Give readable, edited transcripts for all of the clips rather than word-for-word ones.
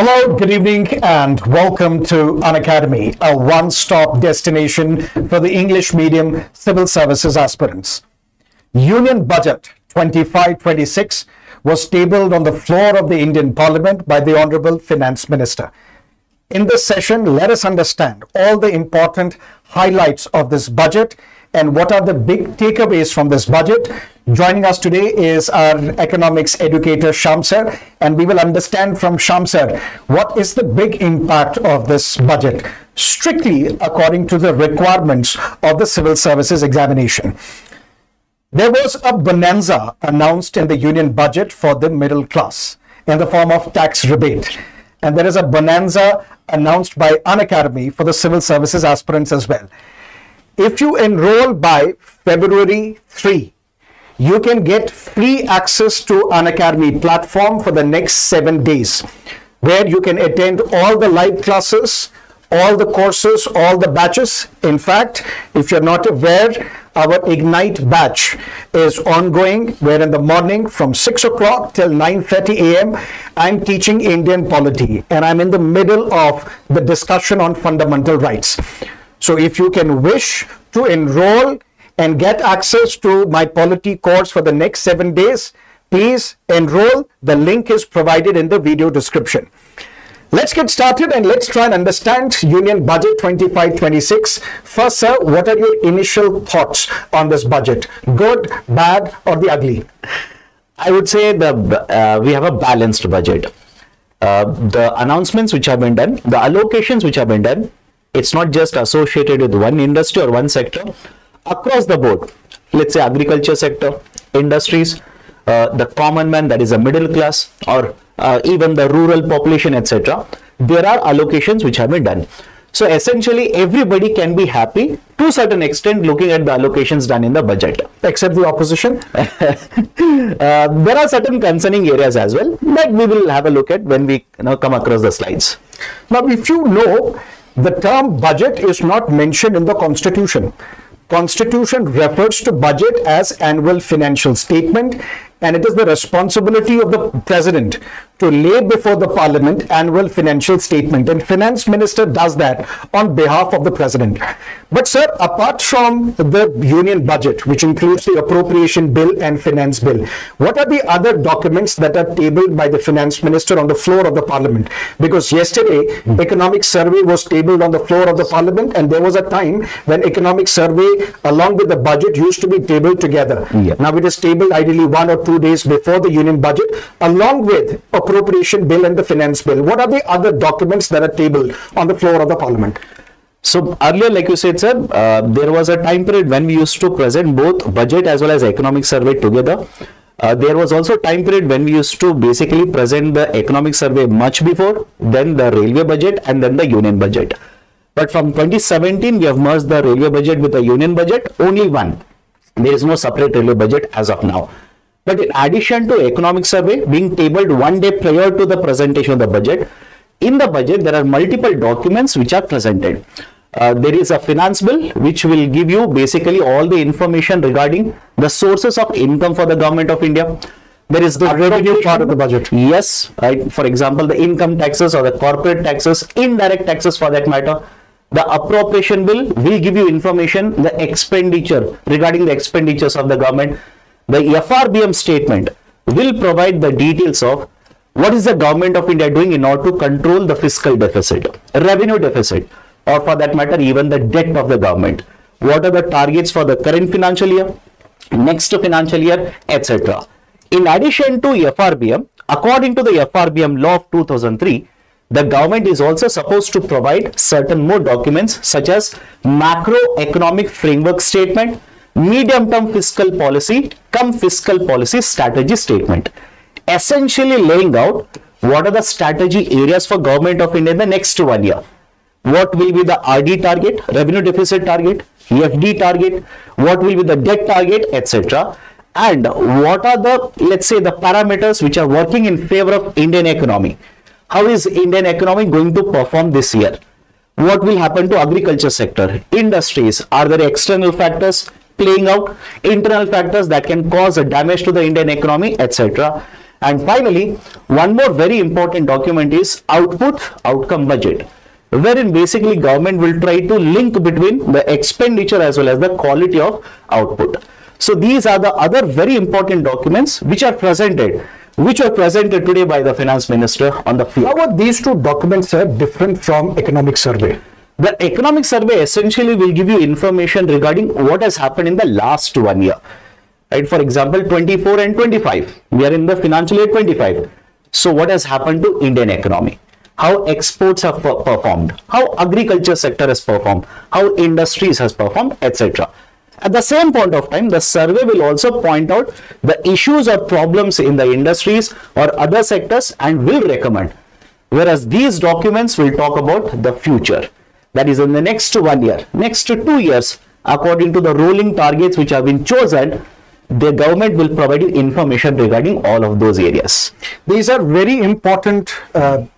Hello, good evening, and welcome to Unacademy, a one-stop destination for the English medium civil services aspirants. Union Budget 25-26 was tabled on the floor of the Indian Parliament by the Honorable Finance Minister. In this session, let us understand all the important highlights of this budget and what are the big takeaways from this budget. Joining us today is our economics educator Shyam sir, and we will understand from Shyam sir what is the big impact of this budget, strictly according to the requirements of the civil services examination. There was a bonanza announced in the union budget for the middle class in the form of tax rebate, and there is a bonanza announced by Unacademy for the civil services aspirants as well. If you enroll by February 3, you can get free access to Unacademy platform for the next 7 days, where you can attend all the live classes, all the courses, all the batches. In fact, if you're not aware, our Ignite batch is ongoing, where in the morning from 6 o'clock till 9:30 a.m. I'm teaching Indian polity, and I'm in the middle of the discussion on fundamental rights. So if you can wish to enroll and get access to my polity course for the next 7 days, please enroll. The link is provided in the video description. Let's get started and let's try and understand Union Budget 25-26. First, sir, what are your initial thoughts on this budget? Good, bad, or the ugly? I would say we have a balanced budget. The announcements which have been done, the allocations which have been done, it's not just associated with one industry or one sector. Across the board, let's say agriculture sector, industries, the common man, that is a middle class, or even the rural population, etc. There are allocations which have been done. So essentially, everybody can be happy to a certain extent looking at the allocations done in the budget. Except the opposition? There are certain concerning areas as well that we will have a look at when we come across the slides. Now, if you know, the term budget is not mentioned in the Constitution. Constitution refers to budget as annual financial statement, and it is the responsibility of the president to lay before the parliament annual financial statement, and finance minister does that on behalf of the president. But sir, apart from the union budget, which includes the appropriation bill and finance bill, what are the other documents that are tabled by the finance minister on the floor of the parliament? Because yesterday economic survey was tabled on the floor of the parliament, and there was a time when economic survey along with the budget used to be tabled together. Now it is tabled ideally 1 or 2 days before the union budget, along with appropriation bill and the finance bill. What are the other documents that are tabled on the floor of the parliament? So earlier, like you said, sir, there was a time period when we used to present both budget as well as economic survey together. There was also time period when we used to basically present the economic survey much before, then the railway budget, and then the union budget. But from 2017, we have merged the railway budget with the union budget, only one. There is no separate railway budget as of now. But in addition to economic survey being tabled 1 day prior to the presentation of the budget, in the budget there are multiple documents which are presented. There is a finance bill which will give you basically all the information regarding the sources of income for the government of India. There is the revenue part of the budget. Yes, right. For example, the income taxes or the corporate taxes, indirect taxes for that matter. The appropriation bill will give you information, the expenditure, regarding the expenditures of the government. The FRBM statement will provide the details of what is the government of India doing in order to control the fiscal deficit, revenue deficit, or for that matter, even the debt of the government. What are the targets for the current financial year, next financial year, etc. In addition to FRBM, according to the FRBM law of 2003, the government is also supposed to provide certain more documents such as macroeconomic framework statement, medium-term fiscal policy, fiscal policy strategy statement, essentially laying out what are the strategy areas for government of India in the next 1 year. What will be the RD target, revenue deficit target, FD target, what will be the debt target, etc. And what are the, let's say, the parameters which are working in favor of Indian economy. How is Indian economy going to perform this year? What will happen to agriculture sector, industries? Are there external factors playing out, internal factors that can cause a damage to the Indian economy, etc. And finally, one more very important document is output outcome budget, wherein basically government will try to link between the expenditure as well as the quality of output. So these are the other very important documents which were presented today by the finance minister on the field. How are these two documents different from economic survey? The economic survey essentially will give you information regarding what has happened in the last 1 year. Right? For example, 24 and 25. We are in the financial year 25. So what has happened to Indian economy? How exports have performed? How agriculture sector has performed? How industries has performed, etc. At the same point of time, the survey will also point out the issues or problems in the industries or other sectors and will recommend. Whereas these documents will talk about the future. That is in the next 1 year, next 2 years, according to the rolling targets which have been chosen, the government will provide you information regarding all of those areas. These are very important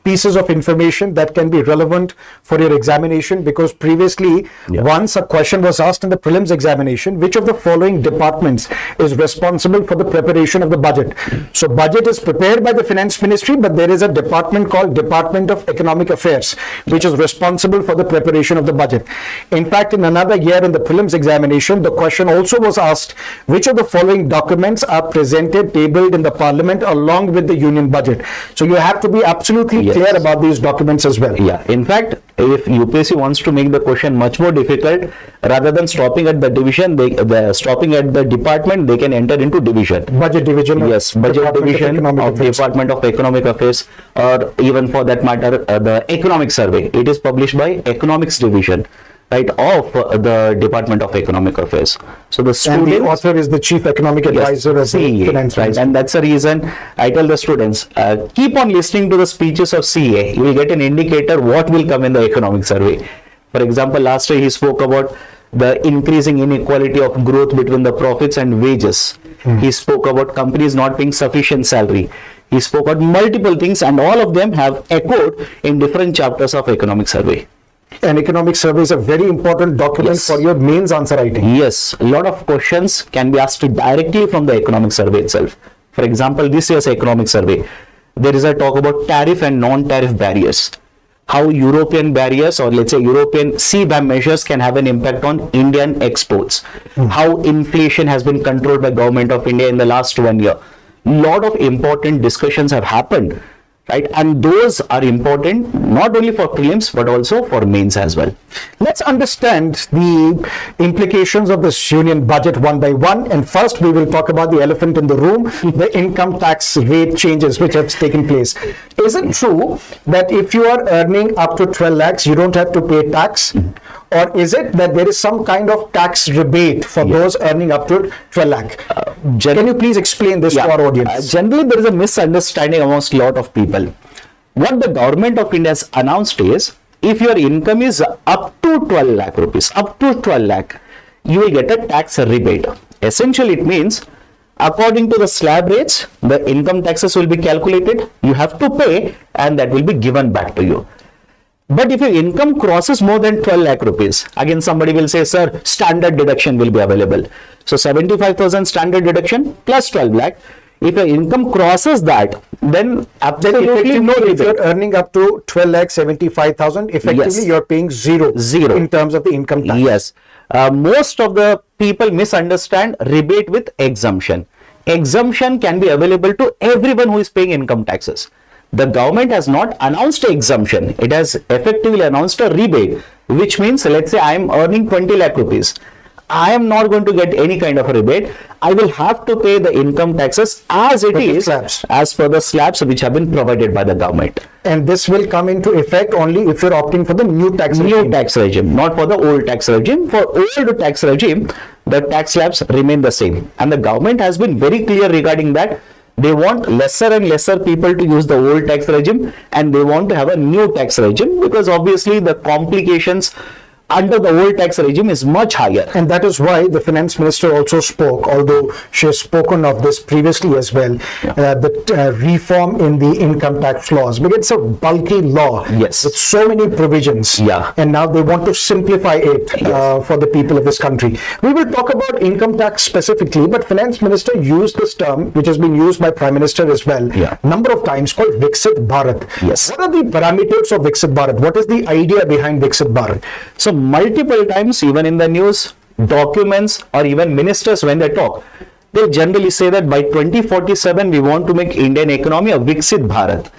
pieces of information that can be relevant for your examination, because previously once a question was asked in the prelims examination, which of the following departments is responsible for the preparation of the budget? So budget is prepared by the finance ministry, but there is a department called Department of Economic Affairs which is responsible for the preparation of the budget. In fact, in another year in the prelims examination, the question also was asked, which of the following documents are presented, tabled in the parliament along with the union budget? So you have to be absolutely clear about these documents as well. Yeah, in fact, if UPSC wants to make the question much more difficult, rather than stopping at the division, stopping at the department, they can enter into division. Budget division. Yes, budget division of Department of Economic Affairs, or even for that matter, the economic survey. It is published by Economics Division, right, of the Department of Economic Affairs. So the student, and the author is the Chief Economic Advisor of the Finance right, and that's the reason I tell the students, keep on listening to the speeches of CA. You will get an indicator what will come in the economic survey. For example, last year he spoke about the increasing inequality of growth between the profits and wages. He spoke about companies not paying sufficient salary. He spoke about multiple things, and all of them have echoed in different chapters of economic survey. And economic survey is a very important document for your mains answer writing. Yes, a lot of questions can be asked directly from the economic survey itself. For example, this year's economic survey, there is a talk about tariff and non-tariff barriers. How European barriers, or let's say European CBAM measures, can have an impact on Indian exports. How inflation has been controlled by Government of India in the last 1 year. Lot of important discussions have happened. Right, and those are important not only for prelims but also for mains as well. Let's understand the implications of this union budget one by one, and first we will talk about the elephant in the room, the income tax rate changes which have taken place. Is it true that if you are earning up to 12 lakhs you don't have to pay tax, or is it that there is some kind of tax rebate for those earning up to 12 lakh? Can you please explain this to our audience? Generally, there is a misunderstanding amongst a lot of people. What the Government of India has announced is, if your income is up to 12 lakh rupees, up to 12 lakh, you will get a tax rebate. Essentially, it means, according to the slab rates, the income taxes will be calculated, you have to pay, and that will be given back to you. But if your income crosses more than 12 lakh rupees, again somebody will say, sir, standard deduction will be available. So 75,000 standard deduction plus 12 lakh. If your income crosses that, then absolutely no rebate. If you're earning up to 12 lakh 75,000, effectively you're paying zero in terms of the income tax. Yes. Most of the people misunderstand rebate with exemption. Exemption can be available to everyone who is paying income taxes. The government has not announced an exemption. It has effectively announced a rebate, which means, let's say I am earning 20 lakh rupees. I am not going to get any kind of a rebate. I will have to pay the income taxes as it is, as per the slabs which have been provided by the government. And this will come into effect only if you're opting for the new tax regime. New tax regime, not for the old tax regime. For old tax regime, the tax slabs remain the same. And the government has been very clear regarding that. They want lesser and lesser people to use the old tax regime, and they want to have a new tax regime, because obviously the complications under the old tax regime is much higher. And that is why the finance minister also spoke, although she has spoken of this previously as well, that reform in the income tax laws, because it's a bulky law. Yes. With so many provisions. Yeah. And now they want to simplify it for the people of this country. We will talk about income tax specifically, but finance minister used this term, which has been used by Prime Minister as well, number of times, called Viksit Bharat. Yes. What are the parameters of Viksit Bharat? What is the idea behind Viksit Bharat? So multiple times, even in the news, documents, or even ministers when they talk, they generally say that by 2047 we want to make Indian economy a Viksit Bharat.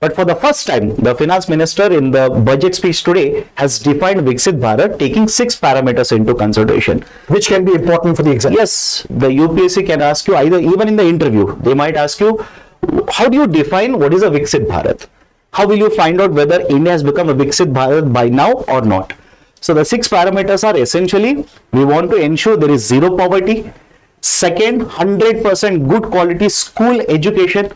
But for the first time, the finance minister in the budget speech today has defined Viksit Bharat, taking 6 parameters into consideration. Which can be important for the exam. Yes, the UPSC can ask you, either even in the interview, they might ask you, how do you define what is a Viksit Bharat? How will you find out whether India has become a Viksit Bharat by now or not? So the 6 parameters are essentially, we want to ensure there is zero poverty. Second, 100% good quality school education,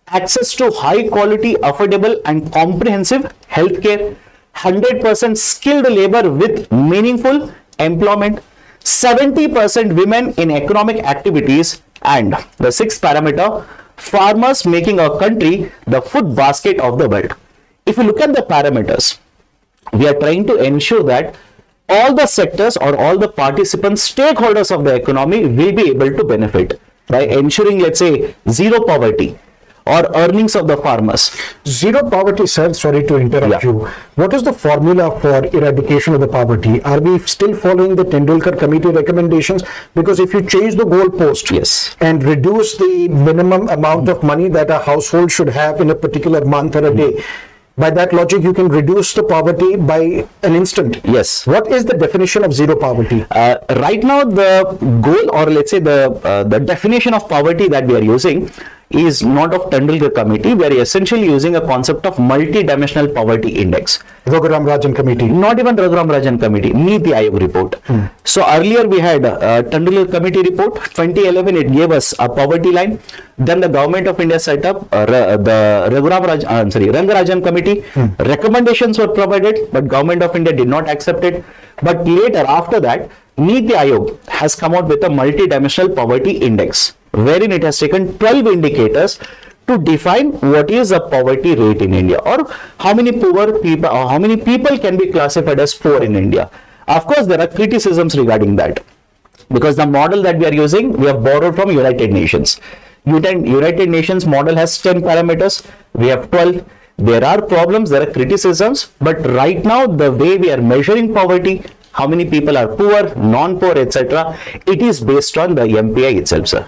access to high quality, affordable and comprehensive healthcare, 100% skilled labor with meaningful employment, 70% women in economic activities, and the 6th parameter, farmers making our country the food basket of the world. If you look at the parameters, we are trying to ensure that all the sectors or all the participants, stakeholders of the economy will be able to benefit by ensuring, let's say, zero poverty or earnings of the farmers. Zero poverty, sir, sorry to interrupt you. What is the formula for eradication of the poverty? Are we still following the Tendulkar committee recommendations? Because if you change the goalpost and reduce the minimum amount of money that a household should have in a particular month or a day, by that logic, you can reduce the poverty by an instant. Yes. What is the definition of zero poverty? Right now, the goal, or let's say the definition of poverty that we are using is not of Tendulkar committee. We are essentially using a concept of multi-dimensional poverty index. Raghuram Rajan committee. Not even Raghuram Rajan committee, Niti Aayog report. So earlier we had Tendulkar committee report, 2011 it gave us a poverty line. Then the government of India set up the Rangarajan committee. Recommendations were provided, but government of India did not accept it. But later, after that, Niti Aayog has come out with a multi-dimensional poverty index, wherein it has taken 12 indicators to define what is the poverty rate in India, or how many poor people, or how many people can be classified as poor in India. Of course, there are criticisms regarding that, because the model that we are using, we have borrowed from United Nations. United Nations model has 10 parameters, we have 12. There are problems, there are criticisms, but right now the way we are measuring poverty, how many people are poor, non-poor, etc., it is based on the MPI itself, sir.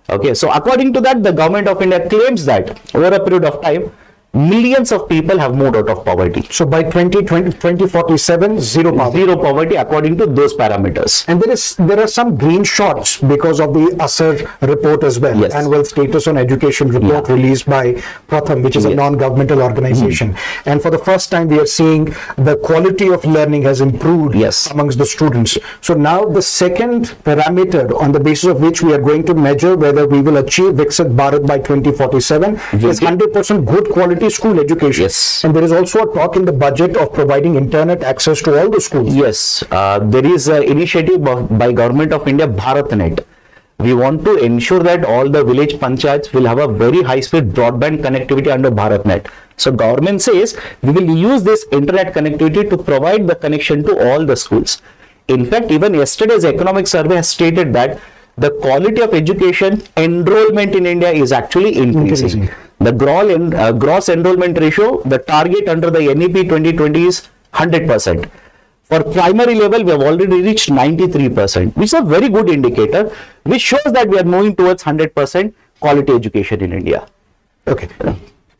Okay, so according to that, the government of India claims that over a period of time, millions of people have moved out of poverty. So by 2047, zero poverty. Zero poverty according to those parameters. And there are some green shots because of the ASER report as well, Annual Status on Education report released by Pratham, which is a non-governmental organization. And for the first time, we are seeing the quality of learning has improved amongst the students. So now the second parameter on the basis of which we are going to measure whether we will achieve Viksit Bharat by 2047 is 100% good quality school education. And there is also a talk in the budget of providing internet access to all the schools. There is an initiative by Government of India, BharatNet. We want to ensure that all the village panchayats will have a very high-speed broadband connectivity under BharatNet. So government says we will use this internet connectivity to provide the connection to all the schools. In fact, even yesterday's economic survey has stated that the quality of education enrollment in India is actually increasing. The gross enrollment ratio, the target under the NEP 2020 is 100%. For primary level, we have already reached 93%, which is a very good indicator, which shows that we are moving towards 100% quality education in India. Okay.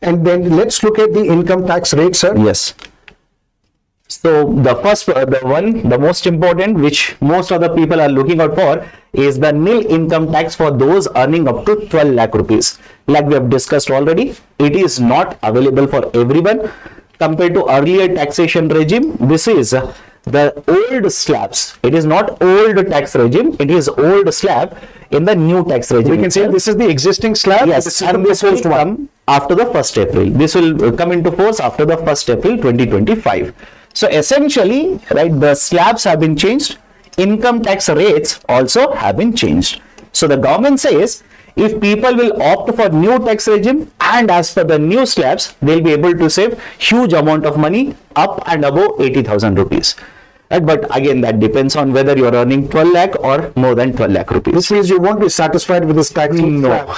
And then let's look at the income tax rate, sir. So the first, the most important, which most of the people are looking out for, is the nil income tax for those earning up to 12 lakh rupees. Like we have discussed already, it is not available for everyone. Compared to earlier taxation regime, this is the old slabs. It is not old tax regime, it is old slab in the new tax regime. We can say this is the existing slab. And this will come after the 1st April. This will come into force after the 1st April 2025. So essentially, right, the slabs have been changed, income tax rates also have been changed. So the government says if people will opt for new tax regime and as per the new slabs, they'll be able to save huge amount of money up and above 80,000 rupees. Right, but again, that depends on whether you're earning 12 lakh or more than 12 lakh rupees. This means you won't be satisfied with this tax. No.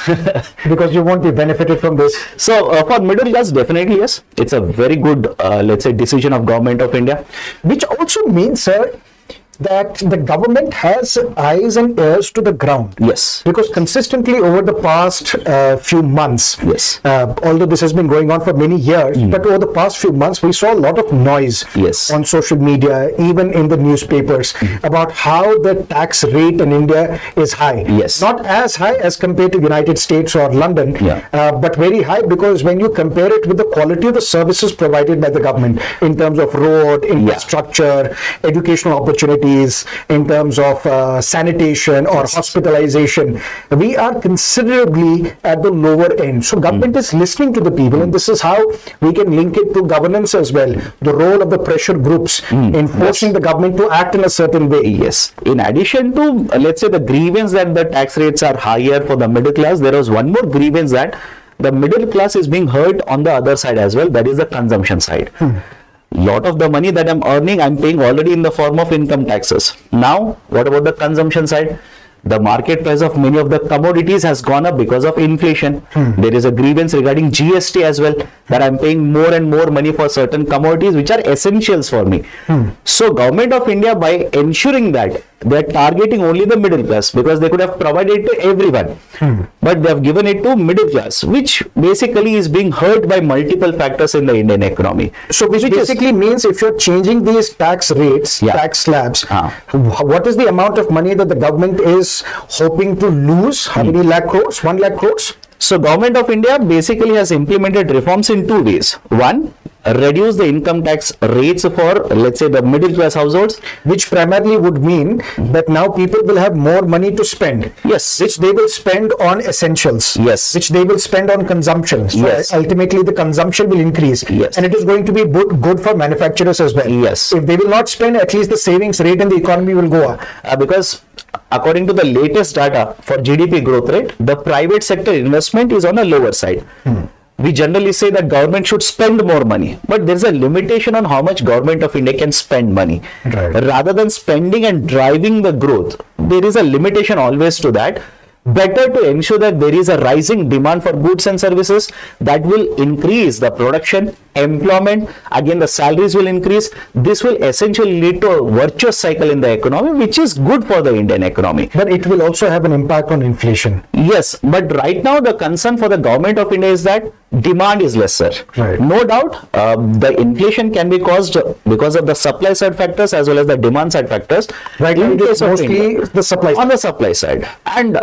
Because you won't be benefited from this. So for middle class, definitely yes. It's a very good, let's say, decision of Government of India. Which also means, sir, that the government has eyes and ears to the ground. Yes. Because consistently over the past few months, Yes. Although this has been going on for many years, but over the past few months, we saw a lot of noise Yes. on social media, even in the newspapers, about how the tax rate in India is high. Yes. Not as high as compared to United States or London, Yeah. but very high, because when you compare it with the quality of the services provided by the government in terms of road, infrastructure, educational opportunities, in terms of sanitation or hospitalization, we are considerably at the lower end. So government is listening to the people, and this is how we can link it to governance as well. The role of the pressure groups in forcing the government to act in a certain way. Yes. In addition to, let's say, the grievance that the tax rates are higher for the middle class, there was one more grievance that the middle class is being hurt on the other side as well. That is the consumption side. Lot of the money that I'm earning, I'm paying already in the form of income taxes. Now, what about the consumption side? The market price of many of the commodities has gone up because of inflation. There is a grievance regarding GST as well, that I'm paying more and more money for certain commodities which are essentials for me. So Government of India, by ensuring that they're targeting only the middle class, because they could have provided it to everyone, but they have given it to middle class, which basically is being hurt by multiple factors in the Indian economy. So which basically means if you're changing these tax rates, tax slabs, what is the amount of money that the government is hoping to lose? How many lakh crores? 1 lakh crores? So Government of India basically has implemented reforms in two ways. One, reduce the income tax rates for, let's say, the middle class households. Which primarily would mean that now people will have more money to spend. Yes. Which they will spend on essentials. Yes. Which they will spend on consumption. So Yes. ultimately the consumption will increase. Yes. And it is going to be good for manufacturers as well. Yes. If they will not spend, at least the savings rate in the economy will go up. Because according to the latest data for GDP growth rate, the private sector investment is on a lower side. We generally say that government should spend more money, but there's a limitation on how much Government of India can spend money. Right. Rather than spending and driving the growth, there is a limitation always to that. Better to ensure that there is a rising demand for goods and services that will increase the production, employment, again the salaries will increase. This will essentially lead to a virtuous cycle in the economy, which is good for the Indian economy. But it will also have an impact on inflation. Yes, but right now the concern for the Government of India is that demand is lesser. Right. No doubt, the inflation can be caused because of the supply side factors as well as the demand side factors. Right, In it is case of mostly India, the supply on the supply side. And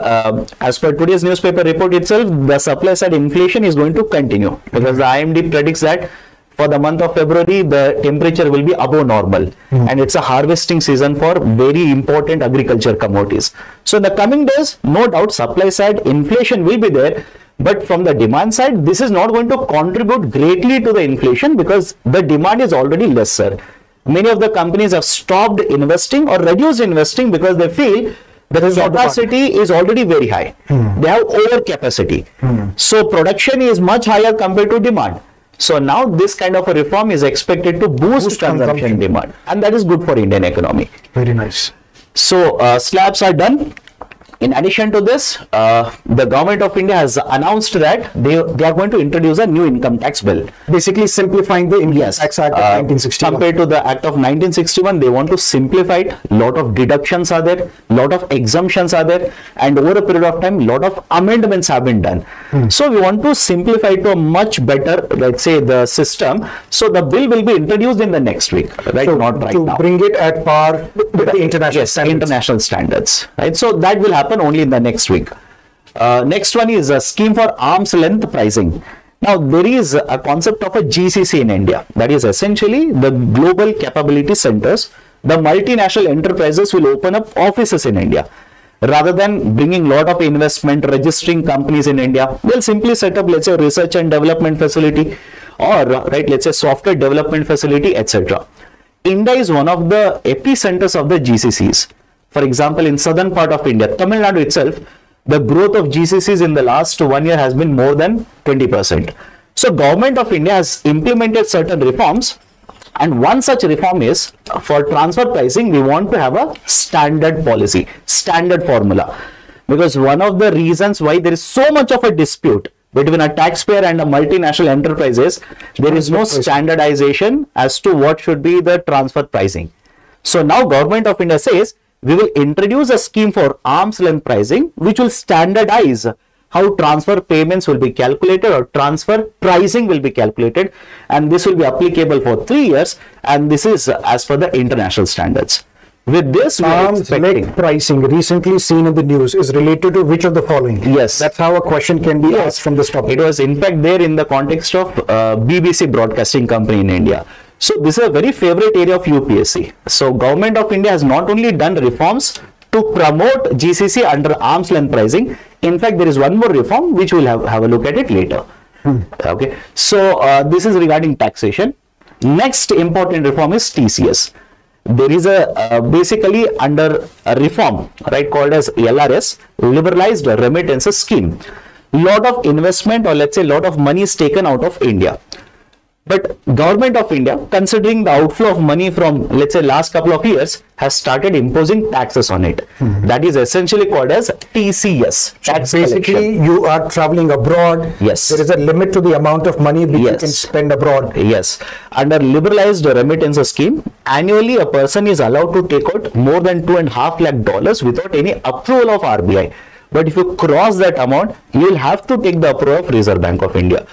as per today's newspaper report itself, the supply side inflation is going to continue, because the IMD predicts that for the month of February, the temperature will be above normal, and it's a harvesting season for very important agriculture commodities. So in the coming days, no doubt, supply side inflation will be there, but from the demand side, this is not going to contribute greatly to the inflation because the demand is already lesser. Many of the companies have stopped investing or reduced investing because they feel the capacity is already very high. They have over capacity. So production is much higher compared to demand. So now this kind of a reform is expected to boost consumption demand, and that is good for Indian economy. Very nice. So slabs are done. In addition to this, the Government of India has announced that they are going to introduce a new income tax bill. Basically simplifying the Income Tax Act of 1961. Compared to the Act of 1961, they want to simplify it. Lot of deductions are there, lot of exemptions are there, and over a period of time, lot of amendments have been done. So we want to simplify it to a much better, let's say, the system. So the bill will be introduced in the next week, right? So Not right to now. bring it at par with the international standards. International standards, right? So that will happen only in the next week. Next one is a scheme for arm's length pricing. Now there is a concept of a GCC in India, that is essentially the global capability centers. The multinational enterprises will open up offices in India. Rather than bringing lot of investment, registering companies in India, they'll simply set up, let's say, research and development facility, or right, let's say, software development facility, etc. India is one of the epicenters of the GCCs. For example, in southern part of India, Tamil Nadu itself, the growth of GCCs in the last 1 year has been more than 20%. So government of India has implemented certain reforms, and one such reform is for transfer pricing, we want to have a standard policy, standard formula. Because one of the reasons why there is so much of a dispute between a taxpayer and a multinational enterprise is there is no standardization as to what should be the transfer pricing. So now government of India says we will introduce a scheme for arm's length pricing which will standardize how transfer payments will be calculated or transfer pricing will be calculated, and this will be applicable for 3 years, and this is as per the international standards. With this, arm's length pricing recently seen in the news is related to which of the following? Yes. That's how a question can be asked from this topic. It was in fact there in the context of BBC Broadcasting Company in India. So this is a very favorite area of UPSC. So government of India has not only done reforms to promote GCC under arm's length pricing. In fact, there is one more reform which we'll have a look at it later. Okay. So this is regarding taxation. Next important reform is TCS. There is a basically under a reform, right, called as LRS, liberalized remittances scheme. Lot of investment, or let's say lot of money is taken out of India. But government of India, considering the outflow of money from, let's say, last couple of years, has started imposing taxes on it. That is essentially called as TCS. Tax Basically, collection. you are traveling abroad. Yes. There is a limit to the amount of money which you can spend abroad. Yes. Under liberalized remittances scheme, annually a person is allowed to take out more than $2.5 lakh without any approval of RBI. But if you cross that amount, you will have to take the approval of Reserve Bank of India.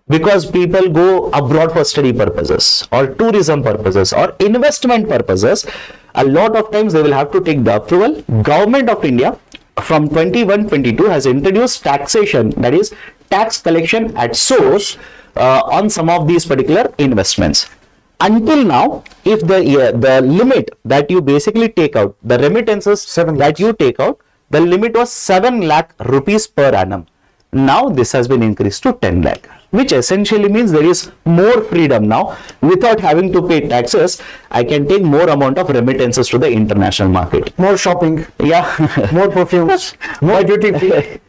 Because people go abroad for study purposes or tourism purposes or investment purposes, a lot of times they will have to take the approval. Government of India from 21-22 has introduced taxation, that is tax collection at source on some of these particular investments. Until now, if the limit that you basically take out, the remittances that you take out, the limit was 7 lakh rupees per annum. Now this has been increased to 10 lakh, which essentially means there is more freedom now. Without having to pay taxes, I can take more amount of remittances to the international market. More shopping. Yeah. More perfumes. More duty free.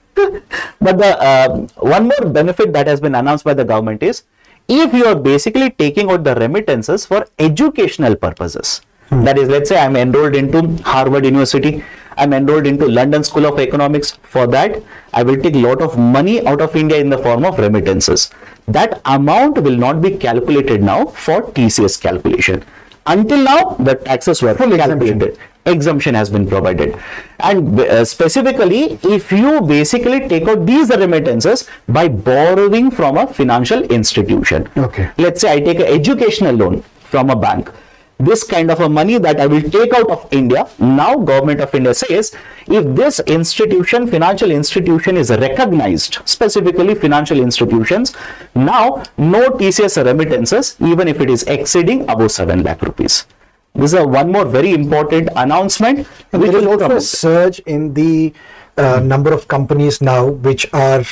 But the one more benefit that has been announced by the government is, if you are basically taking out the remittances for educational purposes, that is, let's say I'm enrolled into Harvard University, I'm enrolled into London School of Economics. For that, I will take a lot of money out of India in the form of remittances. That amount will not be calculated now for TCS calculation. Until now, the taxes were fully calculated. Exemption has been provided. And specifically, if you basically take out these remittances by borrowing from a financial institution. Okay. Let's say I take an educational loan from a bank. This kind of a money that I will take out of India, now government of India says, if this institution, financial institution is recognized, specifically financial institutions, now no TCS remittances, even if it is exceeding above 7 lakh rupees. This is one more very important announcement. There is also a surge in the number of companies now which are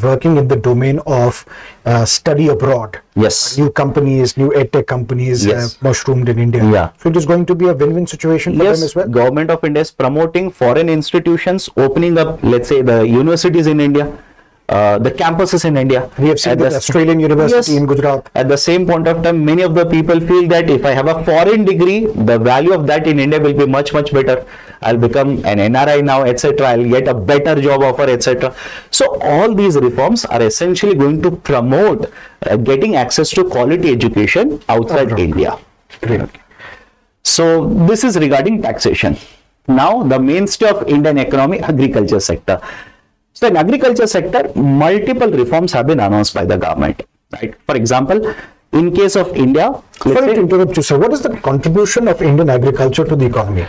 working in the domain of study abroad. Yes. New companies, new edtech companies mushroomed in India. Yeah. So it is going to be a win-win situation for them as well. Government of India is promoting foreign institutions, opening up, let's say, the universities in India. The campuses in India. We have seen the Australian University in Gujarat. At the same point of time, many of the people feel that if I have a foreign degree, the value of that in India will be much, much better. I'll become an NRI now, etc. I'll get a better job offer, etc. So all these reforms are essentially going to promote getting access to quality education outside India. Great. So this is regarding taxation. Now the mainstay of Indian economy, agriculture sector. So in agriculture sector, multiple reforms have been announced by the government, right? For example, in case of India, sorry to interrupt you, sir. What is the contribution of Indian agriculture to the economy?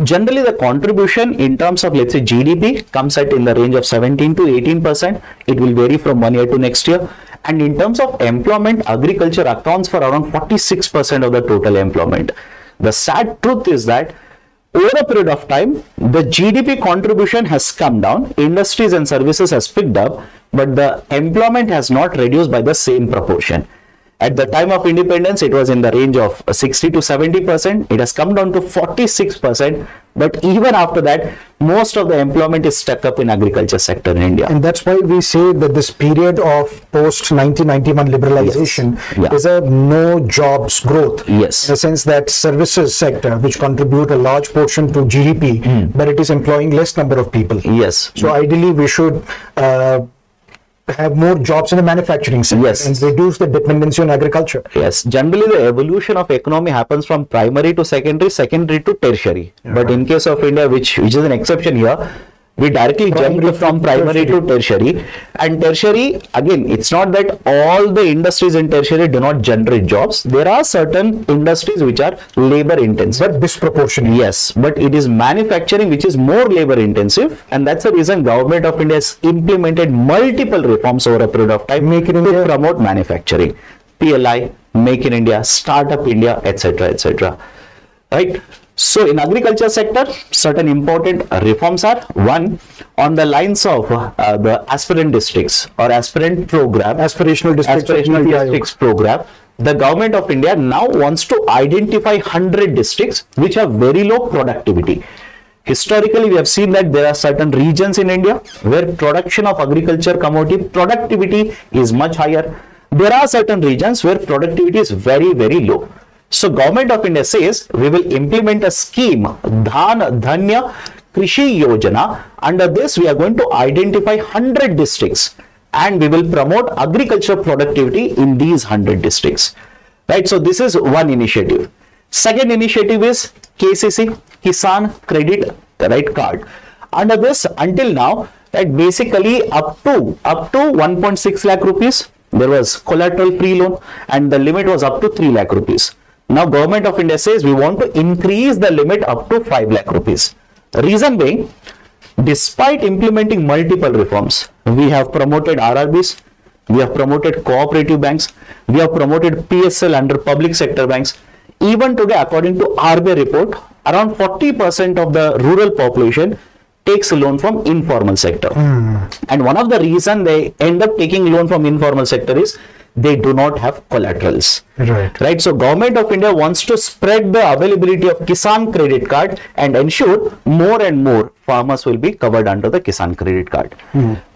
Generally, the contribution in terms of, let's say, GDP comes at in the range of 17 to 18%. It will vary from 1 year to next year. And in terms of employment, agriculture accounts for around 46% of the total employment. The sad truth is that over a period of time, the GDP contribution has come down, industries and services has picked up, but the employment has not reduced by the same proportion. At the time of independence, it was in the range of 60 to 70%. It has come down to 46%. But even after that, most of the employment is stuck up in agriculture sector in India. And that's why we say that this period of post 1991 liberalization is a no jobs growth. Yes. In the sense that services sector, which contribute a large portion to GDP, but it is employing less number of people. Yes. So ideally, we should have more jobs in the manufacturing sector and reduce the dependency on agriculture. Yes, generally the evolution of economy happens from primary to secondary, secondary to tertiary. But in case of India, which is an exception here, we directly jumped from primary to tertiary. And tertiary, again, it's not that all the industries in tertiary do not generate jobs. There are certain industries which are labor intensive. But disproportionate. Yes, but it is manufacturing which is more labor intensive, and that's the reason Government of India has implemented multiple reforms over a period of time to promote manufacturing. PLI, Make in India, Startup India, etc., etc. Right? So in agriculture sector, certain important reforms are: one, on the lines of the aspirant districts or aspirant program, aspirational districts program. The Government of India now wants to identify 100 districts which have very low productivity. Historically, we have seen that there are certain regions in India where production of agriculture commodity productivity is much higher. There are certain regions where productivity is very, very low. So Government of India says we will implement a scheme, Dhan Dhanya Krishi Yojana. Under this, we are going to identify 100 districts and we will promote agriculture productivity in these 100 districts. Right. So this is one initiative. Second initiative is KCC, Kisan Credit Card. Under this, until now, right, basically up to 1.6 lakh rupees, there was collateral free loan and the limit was up to 3 lakh rupees. Now, Government of India says we want to increase the limit up to 5 lakh rupees. Reason being, despite implementing multiple reforms, we have promoted RRBs, we have promoted cooperative banks, we have promoted PSL under public sector banks. Even today, according to RBI report, around 40% of the rural population takes a loan from informal sector. And one of the reasons they end up taking loan from informal sector is they do not have collaterals. Right. So Government of India wants to spread the availability of Kisan Credit Card and ensure more and more farmers will be covered under the Kisan Credit Card.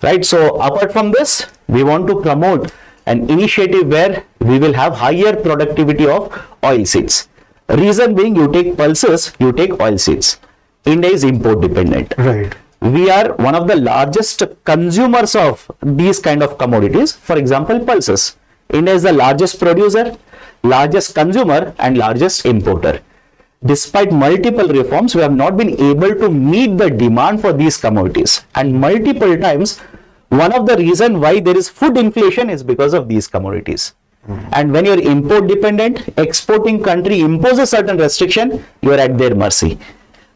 Right. So apart from this, we want to promote an initiative where we will have higher productivity of oil seeds. Reason being, you take pulses, you take oil seeds. India is import dependent. Right. We are one of the largest consumers of these kind of commodities. For example, pulses. India is the largest producer, largest consumer and largest importer. Despite multiple reforms, we have not been able to meet the demand for these commodities. And multiple times, one of the reasons why there is food inflation is because of these commodities. And when you are import dependent, exporting country imposes certain restriction, you are at their mercy.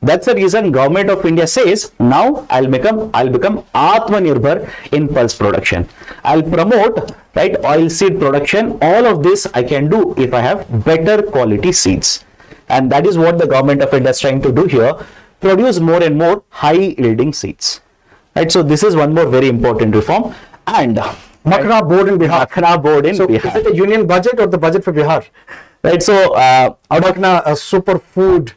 That's the reason Government of India says, now I'll become Atmanirbhar in pulse production. I'll promote, right, oil seed production. All of this I can do if I have better quality seeds. And that is what the Government of India is trying to do here, produce more and more high yielding seeds. Right. So this is one more very important reform. And Makhna board in Bihar. Makhna board in Bihar. Is it a union budget or the budget for Bihar? Right. So Makhna, a superfood.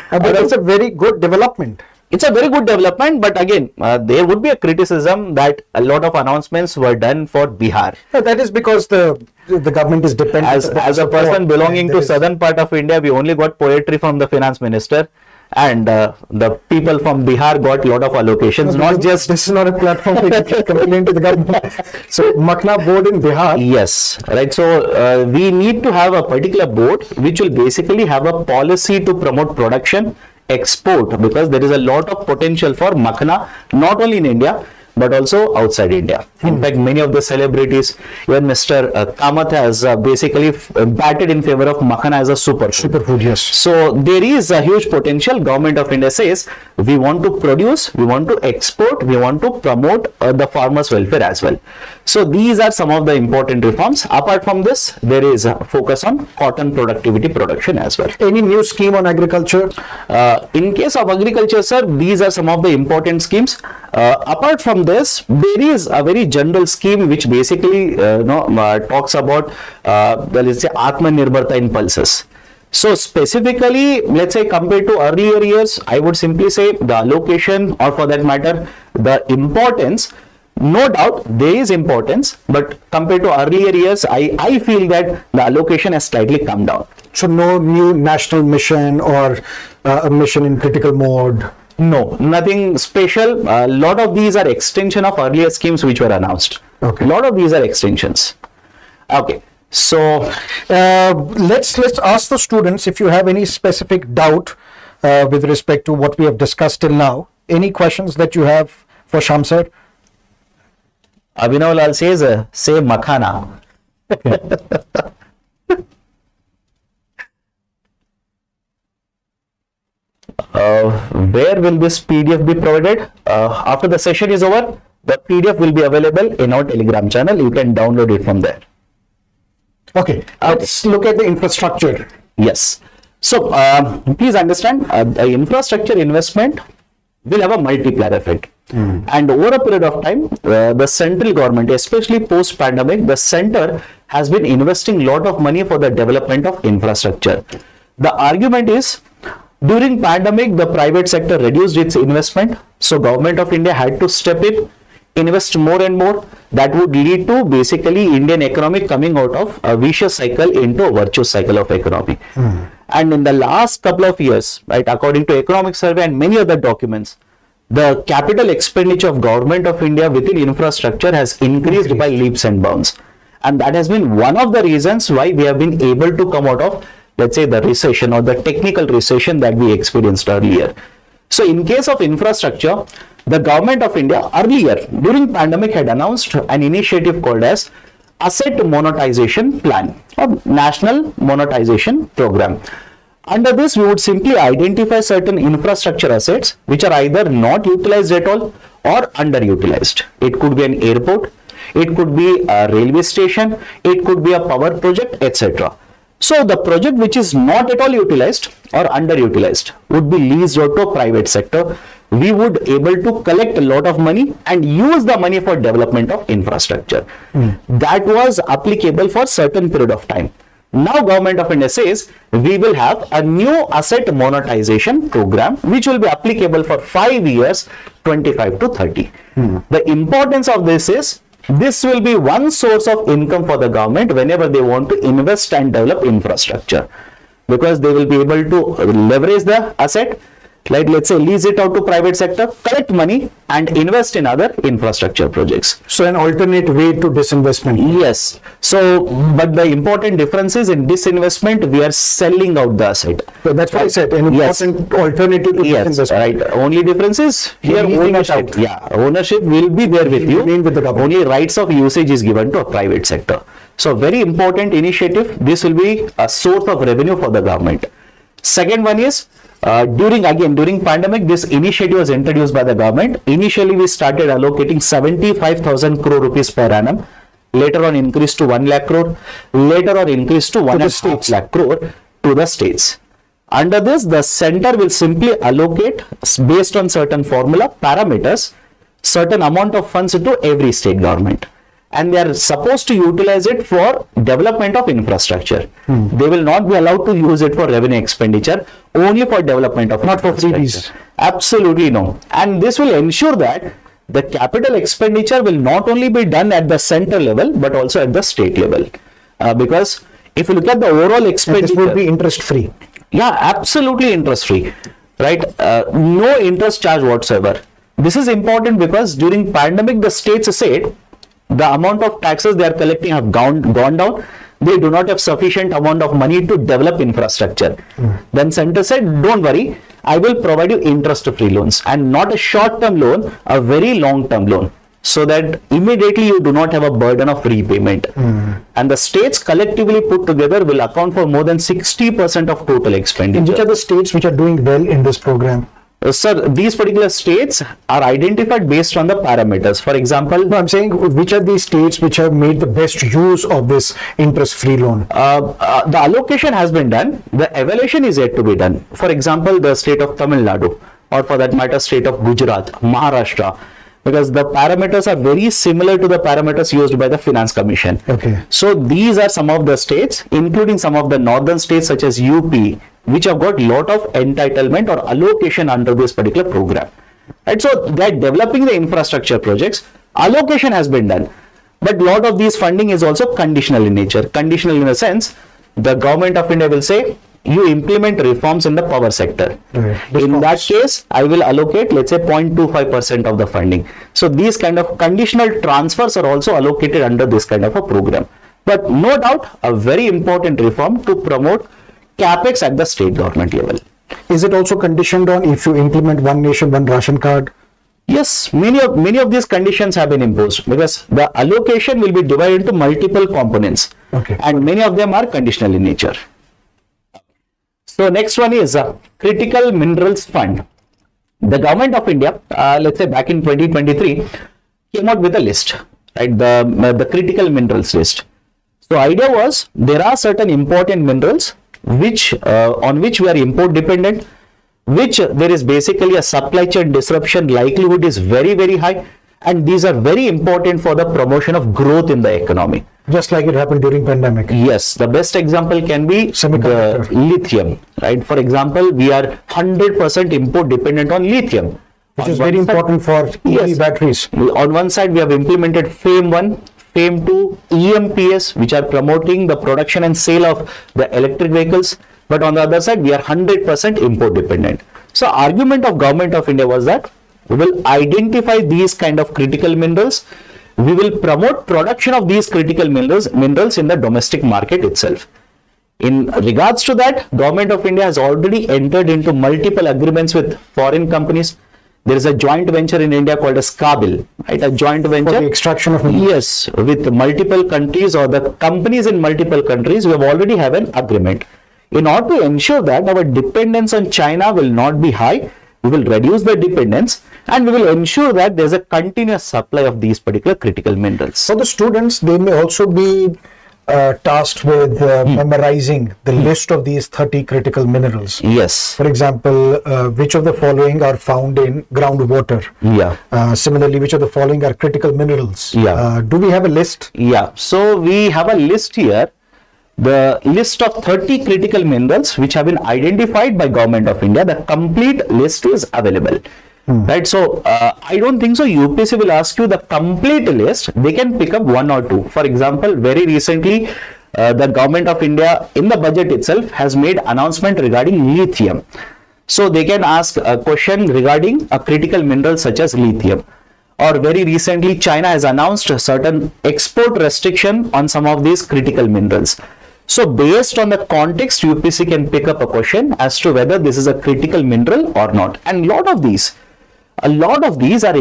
But it's a very good development. It's a very good development, but again, there would be a criticism that a lot of announcements were done for Bihar. No, that is because the government is dependent. As a person belonging to southern part of India, we only got poetry from the finance minister, and the people from Bihar got a lot of allocations. No, this is not a platform to complain to the government. So Makhna board in Bihar. Yes, right. So we need to have a particular board which will basically have a policy to promote production, export, because there is a lot of potential for Makhna, not only in India but also outside India. In fact, many of the celebrities, even Mr. Kamath has basically batted in favor of Makhana as a superfood. Yes. So there is a huge potential. Government of India says we want to produce, we want to export, we want to promote the farmers' welfare as well. So these are some of the important reforms. Apart from this, there is a focus on cotton productivity production as well. Any new scheme on agriculture? In case of agriculture, sir, these are some of the important schemes. Apart from this, there is a very general scheme which basically talks about let's say Atmanirbharta impulses. So specifically, let's say compared to earlier years, I would simply say the allocation, or for that matter, the importance, no doubt there is importance, but compared to earlier years, I feel that the allocation has slightly come down. So no new national mission or a mission in critical mode? No, nothing special. A lot of these are extension of earlier schemes which were announced. Okay. A lot of these are extensions. Okay. So let's ask the students if you have any specific doubt with respect to what we have discussed till now. Any questions that you have for Shyam sir? Abhinav Lal says, say makhana. Where will this PDF be provided? After the session is over, the PDF will be available in our Telegram channel. You can download it from there. Okay, let's look at the infrastructure. Yes. So, please understand, the infrastructure investment will have a multiplier effect. And over a period of time, the central government, especially post-pandemic, the center has been investing a lot of money for the development of infrastructure. The argument is, during pandemic, the private sector reduced its investment. So, Government of India had to step in, invest more and more. That would lead to basically Indian economy coming out of a vicious cycle into a virtuous cycle of economy. And in the last couple of years, right, according to Economic Survey and many other documents, the capital expenditure of Government of India within infrastructure has increased by leaps and bounds. And that has been one of the reasons why we have been able to come out of, let's say, the recession or the technical recession that we experienced earlier. So in case of infrastructure, the Government of India earlier during pandemic had announced an initiative called as Asset Monetization Plan or National Monetization Program. Under this, we would simply identify certain infrastructure assets which are either not utilized at all or underutilized. It could be an airport, it could be a railway station, it could be a power project, etc. So the project which is not at all utilized or underutilized would be leased out to a private sector. We would able to collect a lot of money and use the money for development of infrastructure. That was applicable for certain period of time. Now Government of India says we will have a new asset monetization program which will be applicable for 5 years, 25 to 30. The importance of this is this will be one source of income for the government whenever they want to invest and develop infrastructure, because they will be able to leverage the asset, like let's say lease it out to private sector, collect money and invest in other infrastructure projects. So an alternate way to disinvestment. Yes. So, but the important difference is in disinvestment, we are selling out the asset. So that's why I said an important alternative to disinvestment. Right. Only difference is here ownership. Yeah, ownership will be there with you. Remain with the government. Only rights of usage is given to a private sector. So very important initiative. This will be a source of revenue for the government. Second one is, during pandemic, this initiative was introduced by the government. Initially, we started allocating 75,000 crore rupees per annum. Later on, increased to 1 lakh crore. Later on, increased to 1.5 lakh crore to the states. Under this, the center will simply allocate based on certain formula parameters, certain amount of funds to every state government. And they are supposed to utilize it for development of infrastructure. They will not be allowed to use it for revenue expenditure, only for development of not for freebies. Absolutely no. And this will ensure that the capital expenditure will not only be done at the center level, but also at the state level. Because if you look at the overall expenditure, this will be interest free. Yeah, absolutely interest free, right? No interest charge whatsoever. This is important because during pandemic, the states said, the amount of taxes they are collecting have gone down. They do not have sufficient amount of money to develop infrastructure. Then center said, don't worry, I will provide you interest-free loans, and not a short-term loan, a very long-term loan, so that immediately you do not have a burden of repayment. And the states collectively put together will account for more than 60% of total expenditure. And which are the states which are doing well in this program? Sir, these particular states are identified based on the parameters. For example, no, I'm saying which are the states which have made the best use of this interest-free loan? The allocation has been done. The evaluation is yet to be done. For example, the state of Tamil Nadu, or for that matter, state of Gujarat, Maharashtra, because the parameters are very similar to the parameters used by the Finance Commission. Okay. So these are some of the states, including some of the northern states such as UP, which have got lot of entitlement or allocation under this particular program. Right. So they are developing the infrastructure projects. Allocation has been done, but lot of these funding is also conditional in nature. Conditional in the sense, the government of India will say, you implement reforms in the power sector. In that case, I will allocate, let's say, 0.25% of the funding. So these kind of conditional transfers are also allocated under this kind of a program. But no doubt, a very important reform to promote capex at the state government level. Is it also conditioned on if you implement one nation, one ration card? Yes, many of these conditions have been imposed because the allocation will be divided into multiple components. Okay. And many of them are conditional in nature. So next one is Critical Minerals Fund. The government of India, let's say back in 2023, came out with a list, right? The critical minerals list. So idea was there are certain important minerals which on which we are import dependent, which there is basically a supply chain disruption likelihood is very, very high, and these are very important for the promotion of growth in the economy. Just like it happened during pandemic. Yes, the best example can be the lithium, right? For example, we are 100% import dependent on lithium, which is very important for EV batteries. On one side, we have implemented FAME 1, FAME 2, EMPS, which are promoting the production and sale of the electric vehicles. But on the other side, we are 100% import dependent. So argument of government of India was that we will identify these kind of critical minerals. We will promote production of these critical minerals in the domestic market itself. In regards to that, government of India has already entered into multiple agreements with foreign companies. There is a joint venture in India called as Kabil, right? A joint venture for the extraction of minerals. Yes, with multiple countries or the companies in multiple countries. We have already have an agreement. In order to ensure that our dependence on China will not be high, we will reduce the dependence and we will ensure that there is a continuous supply of these particular critical minerals. For the students, they may also be tasked with memorizing the list of these 30 critical minerals. Yes. For example, which of the following are found in groundwater? Yeah. Similarly, which of the following are critical minerals? Yeah. Do we have a list? Yeah. So we have a list here. The list of 30 critical minerals which have been identified by government of India, the complete list is available. Right. So I don't think so UPSC will ask you the complete list. They can pick up one or two. For example, very recently the government of India in the budget itself has made announcement regarding lithium. So they can ask a question regarding a critical mineral such as lithium. Or very recently China has announced a certain export restriction on some of these critical minerals. So based on the context, UPSC can pick up a question as to whether this is a critical mineral or not. And a lot of these are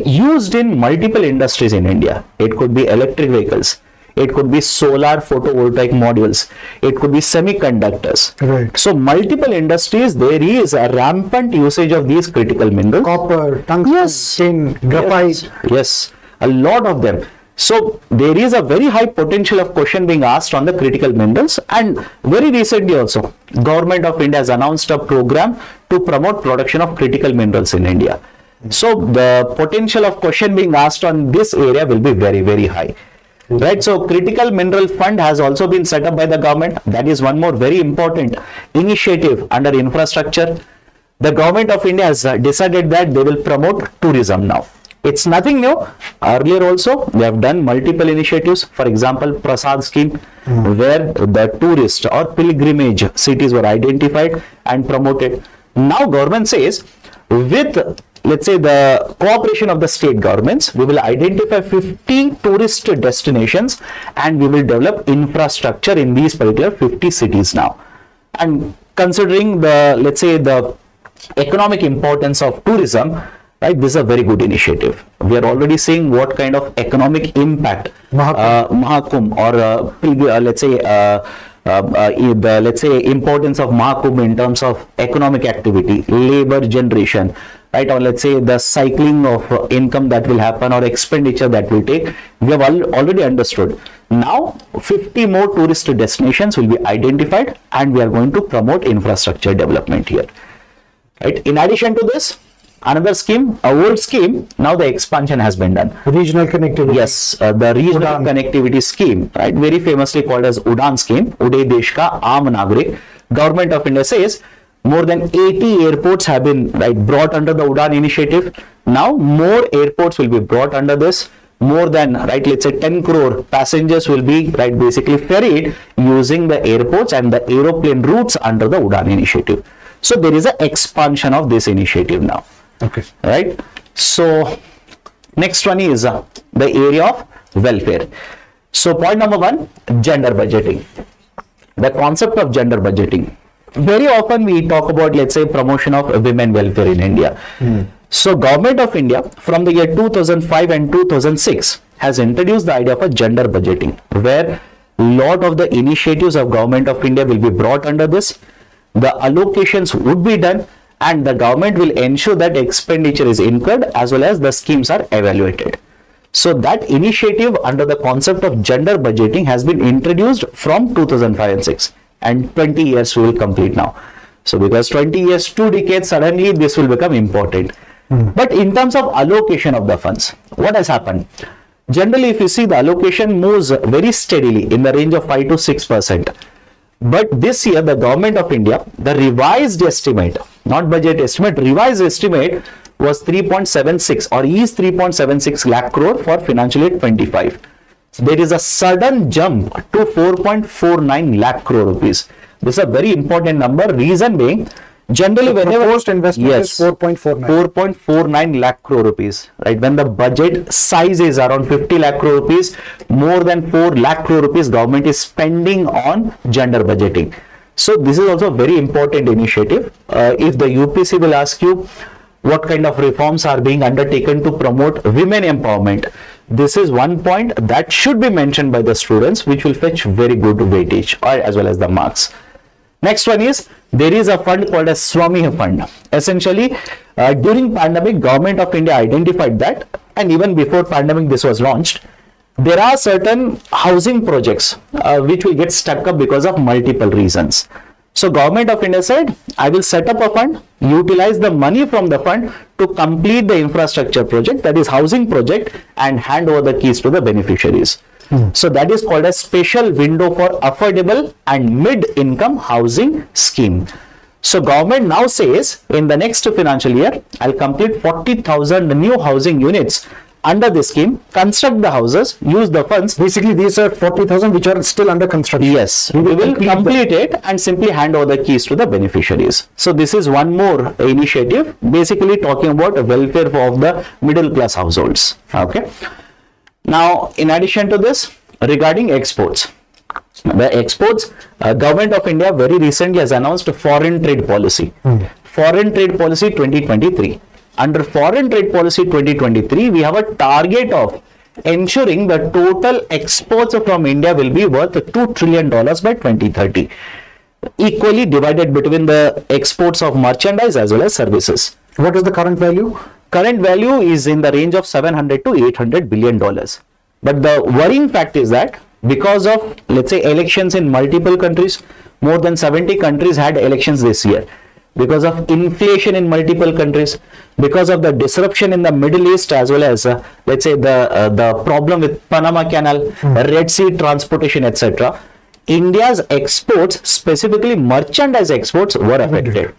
used in multiple industries in India. It could be electric vehicles. It could be solar photovoltaic modules. It could be semiconductors. Right. So multiple industries, there is a rampant usage of these critical minerals. Copper, tungsten, tin, graphite. Yes, a lot of them. So there is a very high potential of question being asked on the critical minerals, and very recently also government of India has announced a program to promote production of critical minerals in India. So the potential of question being asked on this area will be very, very high. Right. So Critical Mineral Fund has also been set up by the government. That is one more very important initiative under infrastructure. The government of India has decided that they will promote tourism now. It's nothing new. Earlier also, they have done multiple initiatives. For example, Prasad scheme, where the tourist or pilgrimage cities were identified and promoted. Now government says, with let's say the cooperation of the state governments, we will identify 50 tourist destinations and we will develop infrastructure in these particular 50 cities now. And considering the, let's say, the economic importance of tourism, right, this is a very good initiative. We are already seeing what kind of economic impact Mahakumbh or let's say the importance of Mahakumbh in terms of economic activity, labor generation, right, or let's say the cycling of income that will happen or expenditure that will take, we have already understood. Now 50 more tourist destinations will be identified and we are going to promote infrastructure development here. Right. In addition to this, Another scheme, a old scheme, now the expansion has been done. Regional connectivity. Yes, the regional connectivity scheme, right, very famously called as UDAN scheme, Uday Desh Ka Aam Nagrik. Government of India says more than 80 airports have been brought under the UDAN initiative. Now more airports will be brought under this. More than let's say 10 crore passengers will be basically ferried using the airports and the aeroplane routes under the UDAN initiative. So there is an expansion of this initiative now. Okay. Right. So next one is the area of welfare. So point number one, gender budgeting. The concept of gender budgeting. Very often we talk about, let's say, promotion of women welfare in India. So Government of India from the year 2005 and 2006 has introduced the idea of a gender budgeting, where lot of the initiatives of Government of India will be brought under this. The allocations would be done and the government will ensure that expenditure is incurred as well as the schemes are evaluated. So that initiative under the concept of gender budgeting has been introduced from 2005 and 6, and 20 years we will complete now. So because 20 years, 2 decades, suddenly this will become important. But in terms of allocation of the funds, what has happened? Generally, if you see, the allocation moves very steadily in the range of 5 to 6%. But this year, the Government of India, the revised estimate, not budget estimate, revised estimate was 3.76 or is 3.76 lakh crore for financial year 25. So there is a sudden jump to 4.49 lakh crore rupees. This is a very important number. Reason being, generally whenever proposed investment is 4.49 lakh crore rupees, right? When the budget size is around 50 lakh crore rupees, more than 4 lakh crore rupees government is spending on gender budgeting. So this is also a very important initiative. If the UPC will ask you what kind of reforms are being undertaken to promote women empowerment, this is one point that should be mentioned by the students, which will fetch very good weightage or as well as the marks. Next one is, there is a fund called as Swami Fund. Essentially, during pandemic, Government of India identified that, and even before pandemic this was launched, there are certain housing projects which will get stuck up because of multiple reasons. So Government of India said, I will set up a fund, utilize the money from the fund to complete the infrastructure project, that is housing project, and hand over the keys to the beneficiaries. So that is called a special window for affordable and mid-income housing scheme. So government now says, in the next financial year, I'll complete 40,000 new housing units under this scheme, construct the houses, use the funds. Basically, these are 40,000 which are still under construction. Yes, we will complete it and simply hand over the keys to the beneficiaries. So this is one more initiative, basically talking about welfare of the middle class households. Okay. Now, in addition to this, regarding exports, the exports, Government of India very recently has announced a foreign trade policy, foreign trade policy 2023. Under foreign trade policy 2023, we have a target of ensuring the total exports from India will be worth $2 trillion by 2030, equally divided between the exports of merchandise as well as services. What is the current value? Current value is in the range of 700 to 800 billion dollars. But the worrying fact is that because of, let's say, elections in multiple countries, more than 70 countries had elections this year. Because of inflation in multiple countries, because of the disruption in the Middle East, as well as let's say the problem with Panama Canal, Red Sea transportation, etc., India's exports, specifically merchandise exports, were affected.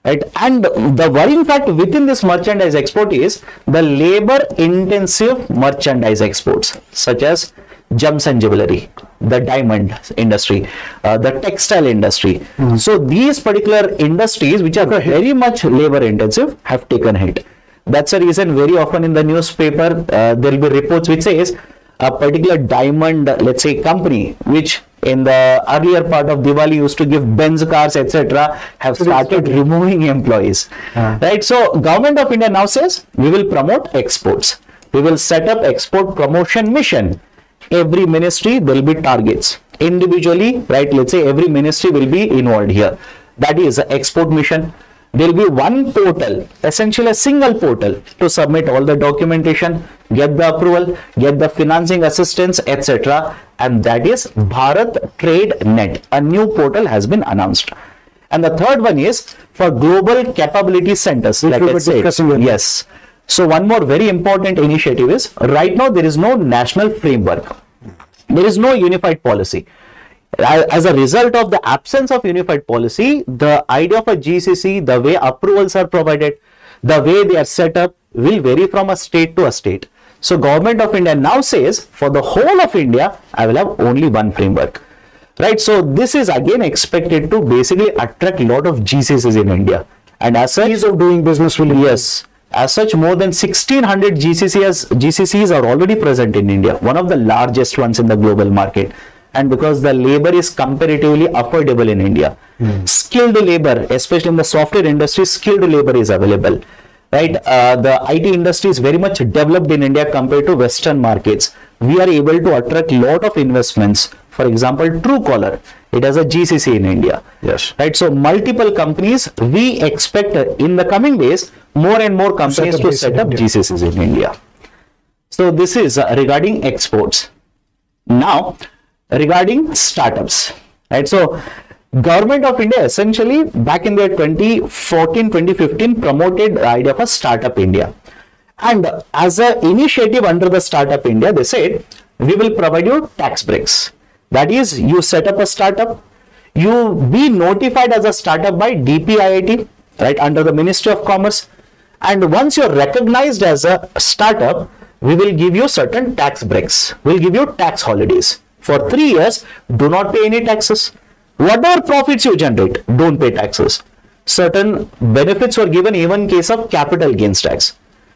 Right? And the worrying fact within this merchandise export is the labor-intensive merchandise exports, such as gems and jewelry, the diamond industry, the textile industry. So these particular industries, which are very much labor intensive, have taken hit. That's the reason very often in the newspaper there will be reports which says a particular diamond, let's say, company which in the earlier part of Diwali used to give Benz cars, etc., have started removing employees. Right? So Government of India now says we will promote exports. We will set up export promotion mission. Every ministry, there will be targets individually, right? Let's say every ministry will be involved here. That is the export mission. There will be one portal, essentially a single portal, to submit all the documentation, get the approval, get the financing assistance, etc. And that is Bharat Trade Net. A new portal has been announced. And the third one is for global capability centers, Which like we I were said. discussing earlier. Yes. So one more very important initiative is, right now there is no national framework. There is no unified policy. As a result of the absence of unified policy, the idea of a GCC, the way approvals are provided, the way they are set up will vary from a state to a state. So Government of India now says, for the whole of India, I will have only one framework. Right, so this is again expected to basically attract a lot of GCCs in India, and as such, Ease of doing business will yes, as such, more than 1600 GCCs are already present in India, one of the largest ones in the global market. And because the labor is comparatively affordable in India, skilled labor, especially in the software industry, skilled labor is available. Right, the IT industry is very much developed in India compared to Western markets. We are able to attract a lot of investments. For example, Truecaller, it has a GCC in India. Yes. Right. So multiple companies, we expect in the coming days, more and more companies to set up GCCs in India. So this is regarding exports. Now, regarding startups, right? So Government of India essentially back in their 2014-2015 promoted the idea of a Startup India. And as an initiative under the Startup India, they said, we will provide you tax breaks. That is, you set up a startup, you be notified as a startup by DPIIT, right, under the Ministry of Commerce. And once you're recognized as a startup, we will give you certain tax breaks. We'll give you tax holidays. For 3 years, do not pay any taxes. Whatever profits you generate, don't pay taxes. Certain benefits were given even in case of capital gains tax.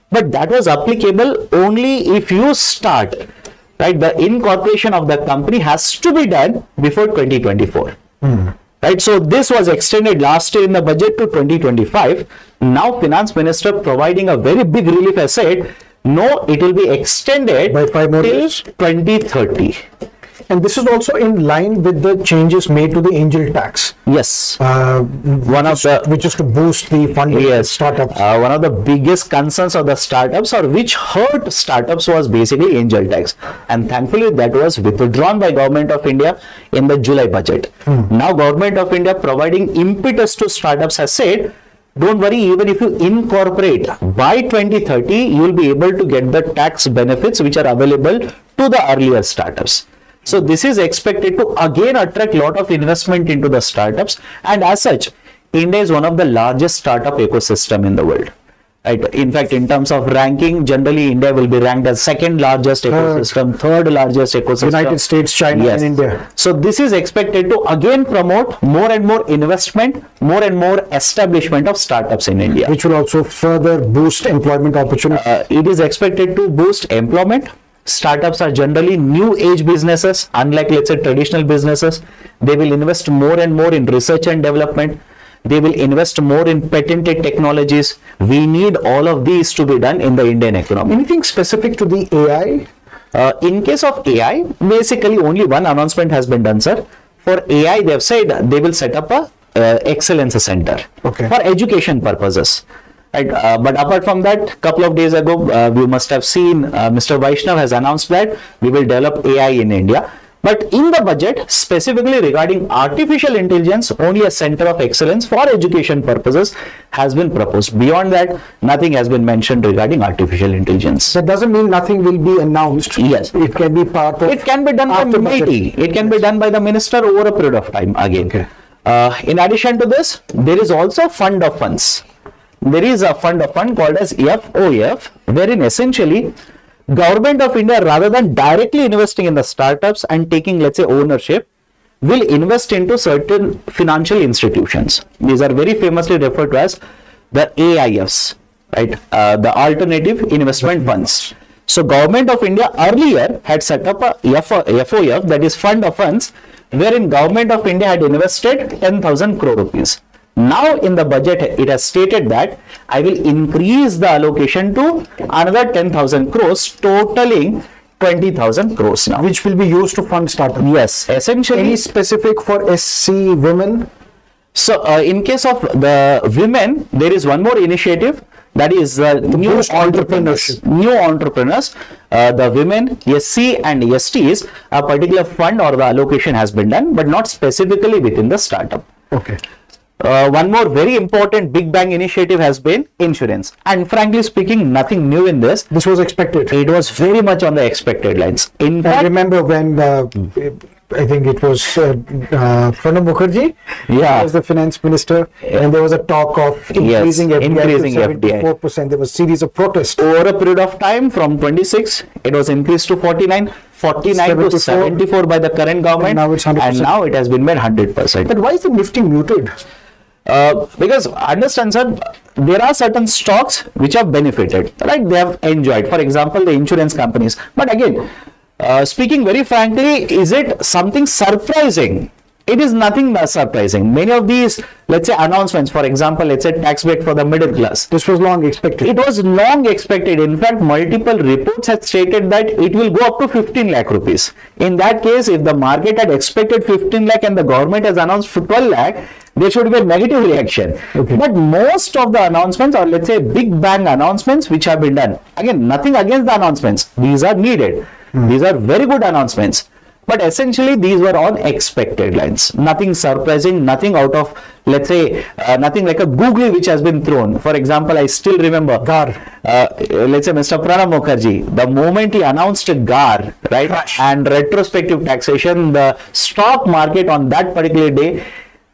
But that was applicable only if you start, right? The incorporation of the company has to be done before 2024. Right? So this was extended last year in the budget to 2025. Now Finance Minister providing a very big relief has said, no, it will be extended by 5 more till years. 2030. And this is also in line with the changes made to the angel tax. Yes. Which is to boost the funding of startups. One of the biggest concerns of the startups, or which hurt startups, was basically angel tax. And thankfully that was withdrawn by Government of India in the July budget. Now Government of India providing impetus to startups has said, don't worry, even if you incorporate by 2030, you will be able to get the tax benefits which are available to the earlier startups. So this is expected to again attract a lot of investment into the startups, and as such, India is one of the largest startup ecosystem in the world. Right? In fact, in terms of ranking, generally India will be ranked as second largest ecosystem, third largest ecosystem. United States, China, and India. So this is expected to again promote more and more investment, more and more establishment of startups in India. Which will also further boost employment opportunities. It is expected to boost employment. Startups are generally new age businesses, unlike let's say traditional businesses. They will invest more and more in research and development. They will invest more in patented technologies. We need all of these to be done in the Indian economy. Anything specific to the AI? In case of AI, basically only one announcement has been done, sir. For AI, they have said they will set up a excellence center for education purposes. Right, but apart from that, couple of days ago, we must have seen Mr. Vaishnav has announced that we will develop AI in India. But in the budget, specifically regarding artificial intelligence, only a center of excellence for education purposes has been proposed. Beyond that, nothing has been mentioned regarding artificial intelligence. That doesn't mean nothing will be announced. Yes. It can be part of... It can be done by MeitY. It can be done by the minister over a period of time again. In addition to this, there is also a fund of funds. There is a fund called as FOF, wherein essentially Government of India, rather than directly investing in the startups and taking, let's say, ownership, will invest into certain financial institutions. These are very famously referred to as the AIFs, right? The Alternative Investment Funds. So Government of India earlier had set up a FOF, that is fund of funds, wherein Government of India had invested 10,000 crore rupees. Now in the budget, it has stated that I will increase the allocation to another 10,000 crores, totaling 20,000 crores now. Which will be used to fund startups. Yes, essentially. Any specific for SC women? So in case of the women, there is one more initiative, that is new entrepreneurship. New entrepreneurs, the women, SC and STs, a particular fund or the allocation has been done, but not specifically within the startup. Okay. one more very important big bang initiative has been insurance. And frankly speaking, nothing new in this. This was expected. It was very much on the expected lines. In I fact, remember when I think it was Pranab Mukherjee was the finance minister, and there was a talk of increasing FDI to 74%. There was a series of protests. Over a period of time, from 26, it was increased to 49, 49 to 74 by the current government, and now it's 100%. And now it has been made 100%. But why is the Nifty muted? Because understand, sir, there are certain stocks which have benefited, right? They have enjoyed, for example, the insurance companies. But again, speaking very frankly, is it something surprising? It is nothing surprising. Many of these, let's say, announcements, for example, let's say tax break for the middle class. This was long expected. It was long expected. In fact, multiple reports had stated that it will go up to 15 lakh rupees. In that case, if the market had expected 15 lakh and the government has announced 12 lakh, there should be a negative reaction. Okay. But most of the announcements, or let's say big bang announcements which have been done, again, nothing against the announcements. These are needed. These are very good announcements. But essentially, these were on expected lines. Nothing surprising, nothing out of, let's say, nothing like a googly which has been thrown. For example, I still remember, let's say Mr. Pranab Mukherjee, the moment he announced GAR, right, and retrospective taxation, the stock market on that particular day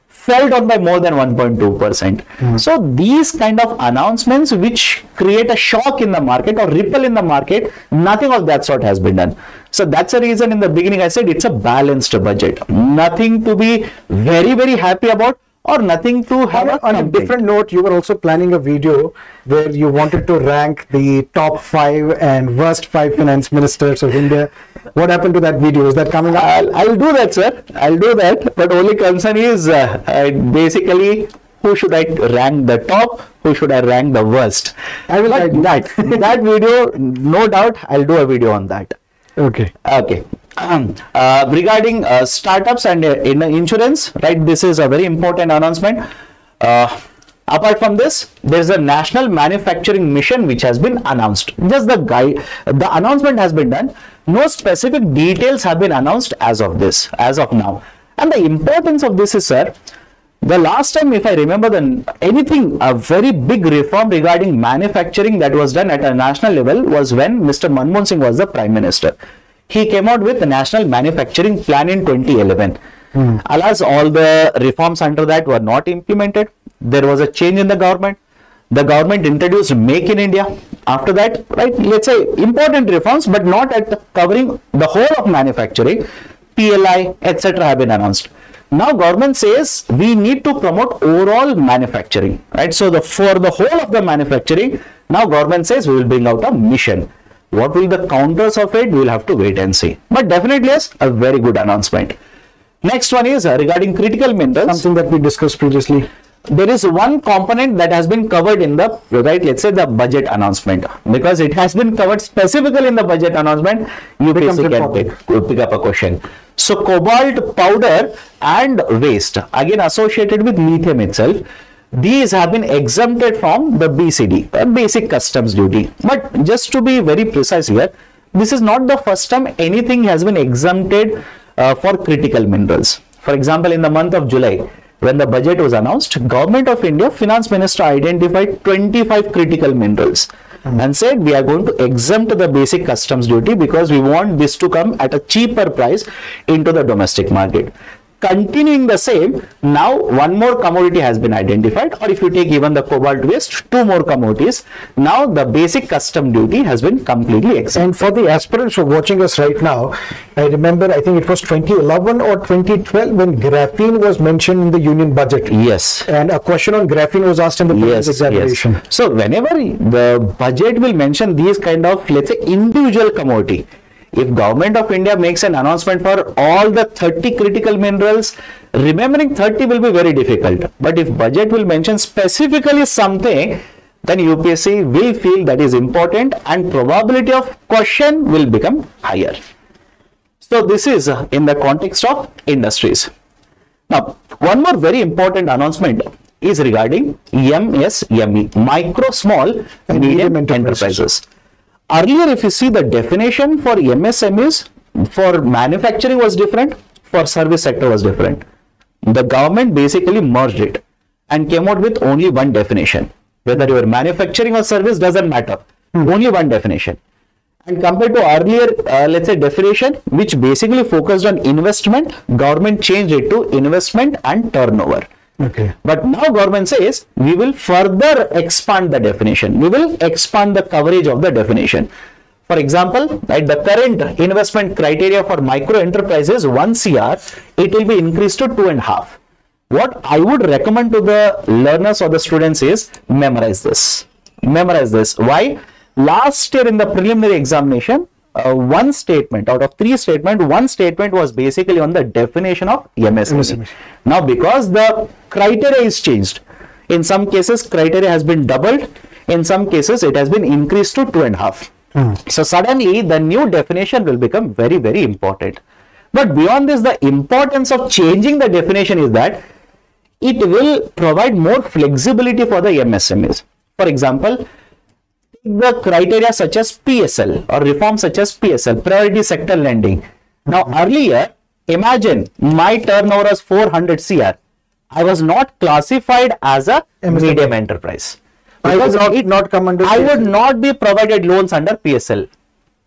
fell down by more than 1.2%. So these kind of announcements which create a shock in the market or ripple in the market, nothing of that sort has been done. So that's the reason in the beginning I said it's a balanced budget. Nothing to be very, very happy about, or nothing to have. On a different note, you were also planning a video where you wanted to rank the top 5 and worst 5 finance ministers of India. What happened to that video? Is that coming up? I'll do that, sir. I'll do that. But only concern is basically who should I rank the top, who should I rank the worst. I will like that. That video, no doubt, I'll do a video on that. Okay. Okay. Regarding startups and insurance, right? This is a very important announcement. Apart from this, there is a national manufacturing mission which has been announced. Just the announcement has been done. No specific details have been announced as of now. And the importance of this is, sir, the last time, if I remember, a very big reform regarding manufacturing that was done at a national level was when Mr. Manmohan Singh was the Prime Minister. He came out with the National Manufacturing Plan in 2011. Alas, all the reforms under that were not implemented. There was a change in the government. The government introduced Make in India. After that, right, let's say important reforms, but not at covering the whole of manufacturing. PLI, etc. have been announced. Now government says we need to promote overall manufacturing, right? So for the whole of the manufacturing, now government says we will bring out a mission. What will the counters of it? We will have to wait and see. But definitely, yes, a very good announcement. Next one is regarding critical minerals. Something that we discussed previously. There is one component that has been covered in the, right, let's say the budget announcement. Because it has been covered specifically in the budget announcement, you basically can pick up a question. So cobalt powder and waste, again associated with lithium itself, these have been exempted from the BCD, basic customs duty. But just to be very precise here, this is not the first time anything has been exempted for critical minerals. For example, in the month of July, when the budget was announced, Government of India Finance Minister identified 25 critical minerals and said we are going to exempt the basic customs duty because we want this to come at a cheaper price into the domestic market. Continuing the same, now one more commodity has been identified, or if you take even the cobalt waste, 2 more commodities. Now the basic custom duty has been completely exempt. And for the aspirants who are watching us right now, I remember, I think it was 2011 or 2012 when graphene was mentioned in the union budget. Yes. And a question on graphene was asked in the previous examination. Yes. So whenever the budget will mention these kind of, let's say, individual commodity, if Government of India makes an announcement for all the 30 critical minerals, remembering 30 will be very difficult. But if budget will mention specifically something, then UPSC will feel that is important and probability of question will become higher. So this is in the context of industries. Now, one more very important announcement is regarding MSME, micro, small, medium enterprises. Earlier, if you see the definition for MSMEs, for manufacturing was different, for service sector was different. The government basically merged it. and came out with only one definition. Whether you are manufacturing or service, doesn't matter. Only one definition. And compared to earlier, let's say definition, which basically focused on investment, government changed it to investment and turnover. Okay. But now government says we will further expand the definition. We will expand the coverage of the definition. For example, right, the current investment criteria for micro enterprises 1 CR, it will be increased to 2.5. What I would recommend to the learners or the students is memorize this. Memorize this. Why? Last year in the preliminary examination, one statement out of 3 statements, one statement was basically on the definition of MSME. Now, because the criteria is changed, in some cases criteria has been doubled, in some cases it has been increased to 2.5. So suddenly the new definition will become very, very important. But beyond this, the importance of changing the definition is that it will provide more flexibility for the MSMEs. For example, the criteria such as PSL or reform such as PSL, priority sector lending. Now earlier, imagine my turnover was 400 CR. I was not classified as a medium enterprise. I would not come under I would not be provided loans under PSL,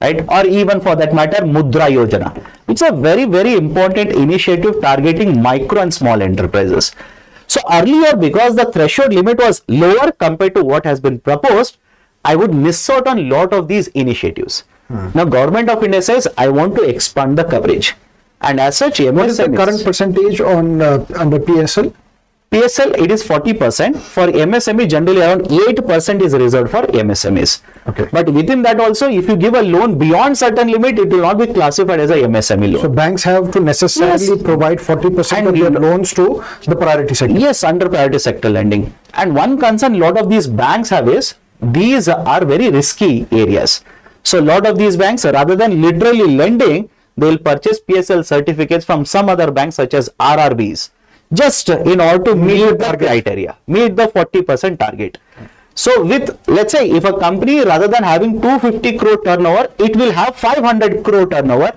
right? Or even for that matter, Mudra Yojana. It's a very, very important initiative targeting micro and small enterprises. So earlier, because the threshold limit was lower compared to what has been proposed, I would miss out on a lot of these initiatives. Now, Government of India says, I want to expand the coverage. And as such, MSMEs, what is the current percentage on under PSL? PSL, it is 40%. For MSME, generally around 8% is reserved for MSMEs. Okay. But within that also, if you give a loan beyond certain limit, it will not be classified as a MSME loan. So banks have to necessarily provide 40% of their loans to the priority sector. Yes, under priority sector lending. And one concern a lot of these banks have is, these are very risky areas. So a lot of these banks, rather than literally lending, they will purchase PSL certificates from some other banks such as RRBs, just in order to meet the criteria, meet the 40% target. So with, let's say, if a company rather than having 250 crore turnover, it will have 500 crore turnover,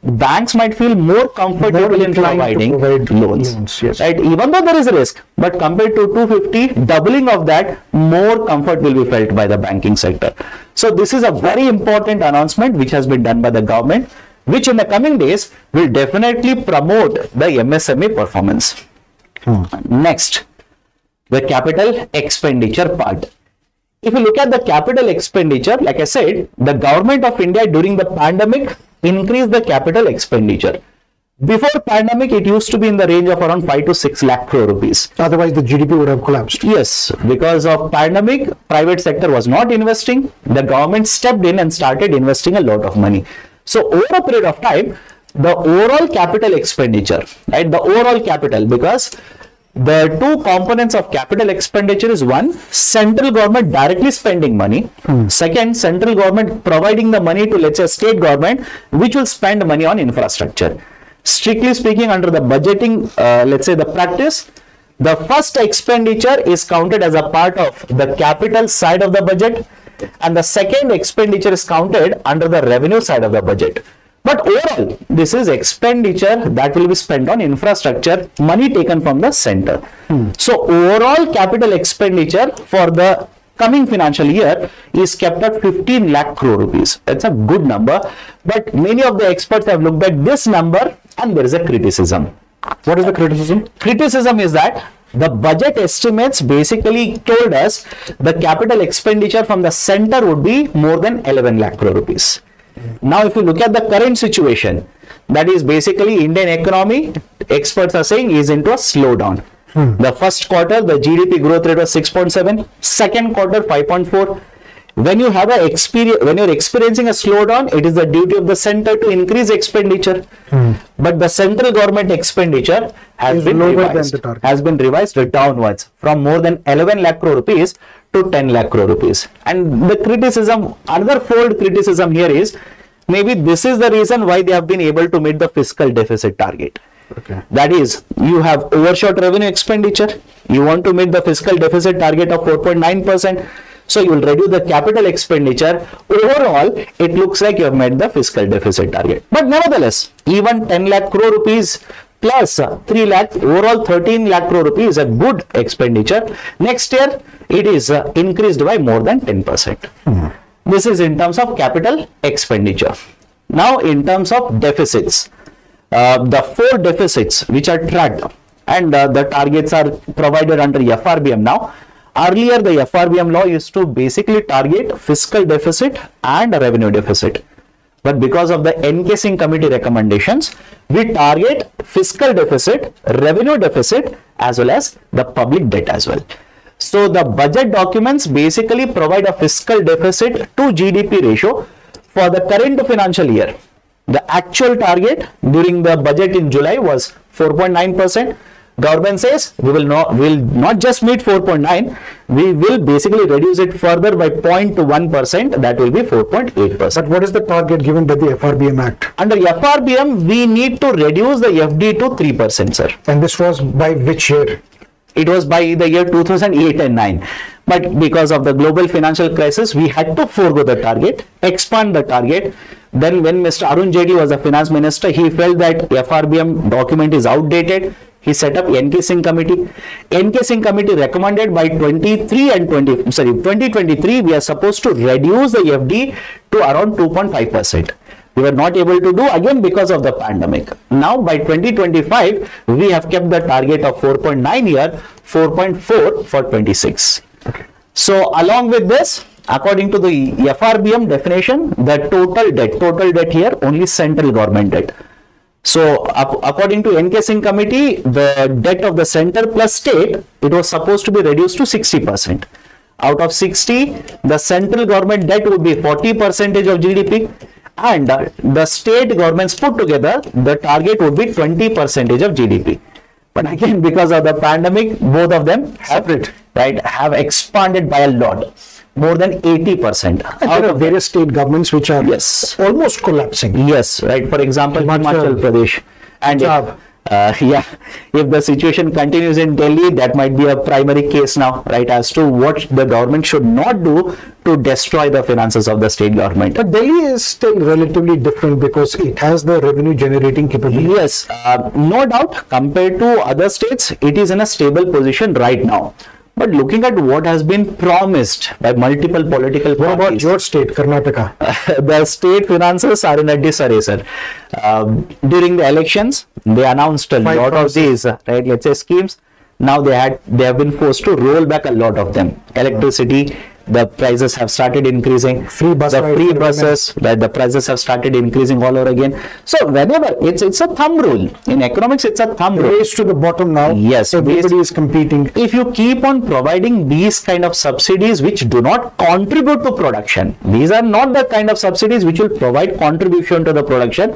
banks might feel more comfortable in providing loans. Yes. Right? Even though there is a risk, but compared to 250, doubling of that, more comfort will be felt by the banking sector. So this is a very important announcement which has been done by the government, which in the coming days will definitely promote the MSME performance. Next, the capital expenditure part. If you look at the capital expenditure, like I said, the Government of India during the pandemic increased the capital expenditure. Before pandemic, it used to be in the range of around 5 to 6 lakh crore rupees. Otherwise, the GDP would have collapsed. Yes, because of pandemic, private sector was not investing. The government stepped in and started investing a lot of money. So over a period of time, the overall capital expenditure, right? The overall capital, because the two components of capital expenditure is one, central government directly spending money. Second, central government providing the money to, let's say, state government, which will spend money on infrastructure. Strictly speaking, under the budgeting, let's say the practice, the first expenditure is counted as a part of the capital side of the budget, and the second expenditure is counted under the revenue side of the budget. But overall, this is expenditure that will be spent on infrastructure, money taken from the center. So overall capital expenditure for the coming financial year is kept at 15 lakh crore rupees. That's a good number. But many of the experts have looked at this number and there is a criticism. What is the criticism? Criticism is that the budget estimates basically told us the capital expenditure from the center would be more than 11 lakh crore rupees. Now, if you look at the current situation, that is basically Indian economy, experts are saying is into a slowdown. The first quarter, the GDP growth rate was 6.7, second quarter 5.4. When you have a when you're experiencing a slowdown, it is the duty of the center to increase expenditure. But the central government expenditure has been revised downwards from more than 11 lakh crore rupees to 10 lakh crore rupees. And the criticism, another fold criticism here is, maybe this is the reason why they have been able to meet the fiscal deficit target. Okay. That is, you have overshot revenue expenditure, you want to meet the fiscal deficit target of 4.9%, so you will reduce the capital expenditure. Overall, it looks like you have met the fiscal deficit target. But nevertheless, even 10 lakh crore rupees plus 3 lakh, overall 13 lakh crore rupees is a good expenditure. Next year, it is increased by more than 10%. This is in terms of capital expenditure. Now, in terms of deficits, the 4 deficits which are tracked and the targets are provided under FRBM now. Earlier, the FRBM law used to basically target fiscal deficit and revenue deficit. But because of the NK Singh committee recommendations, we target fiscal deficit, revenue deficit, as well as the public debt as well. So the budget documents basically provide a fiscal deficit to GDP ratio for the current financial year. The actual target during the budget in July was 4.9%. Government says we will not just meet 4.9, we will basically reduce it further by 0.1%, that will be 4.8%. But what is the target given by the FRBM Act? Under FRBM, we need to reduce the FD to 3%, sir. And this was by which year? It was by the year 2008 and 9. But because of the global financial crisis, we had to forego the target, expand the target. Then when Mr. Arun Jaitley was the finance minister, he felt that FRBM document is outdated. He set up NK Singh committee. NK Singh committee recommended by 2023, we are supposed to reduce the FD to around 2.5%. We were not able to do, again because of the pandemic. Now by 2025, we have kept the target of 4.9 here, 4.4 for 26. Okay. So along with this, according to the FRBM definition, the total debt here, only central government debt. So according to NK Singh committee, the debt of the center plus state, it was supposed to be reduced to 60%. Out of 60, the central government debt would be 40% of GDP, and the state governments put together, the target would be 20% of GDP. But again, because of the pandemic, both of them have expanded by a lot, more than 80%. Out of various state governments which are almost collapsing. Yes, right. For example, Himachal Pradesh. And if the situation continues in Delhi, that might be a primary case now, right, as to what the government should not do to destroy the finances of the state government. But Delhi is still relatively different because it has the revenue generating capability. Yes, no doubt, compared to other states, it is in a stable position right now. But looking at what has been promised by multiple political parties. What about your state, Karnataka? The state finances are in a disarray, sir. During the elections, they announced a lot of these, right, let's say schemes. Now they have been forced to roll back a lot of them. Electricity, the prices have started increasing. Free buses, the prices have started increasing all over again. So whenever it's a thumb rule in economics, it's a thumb rule. Race to the bottom now. Yes, everybody is competing. If you keep on providing these kind of subsidies which do not contribute to production, these are not the kind of subsidies which will provide contribution to the production,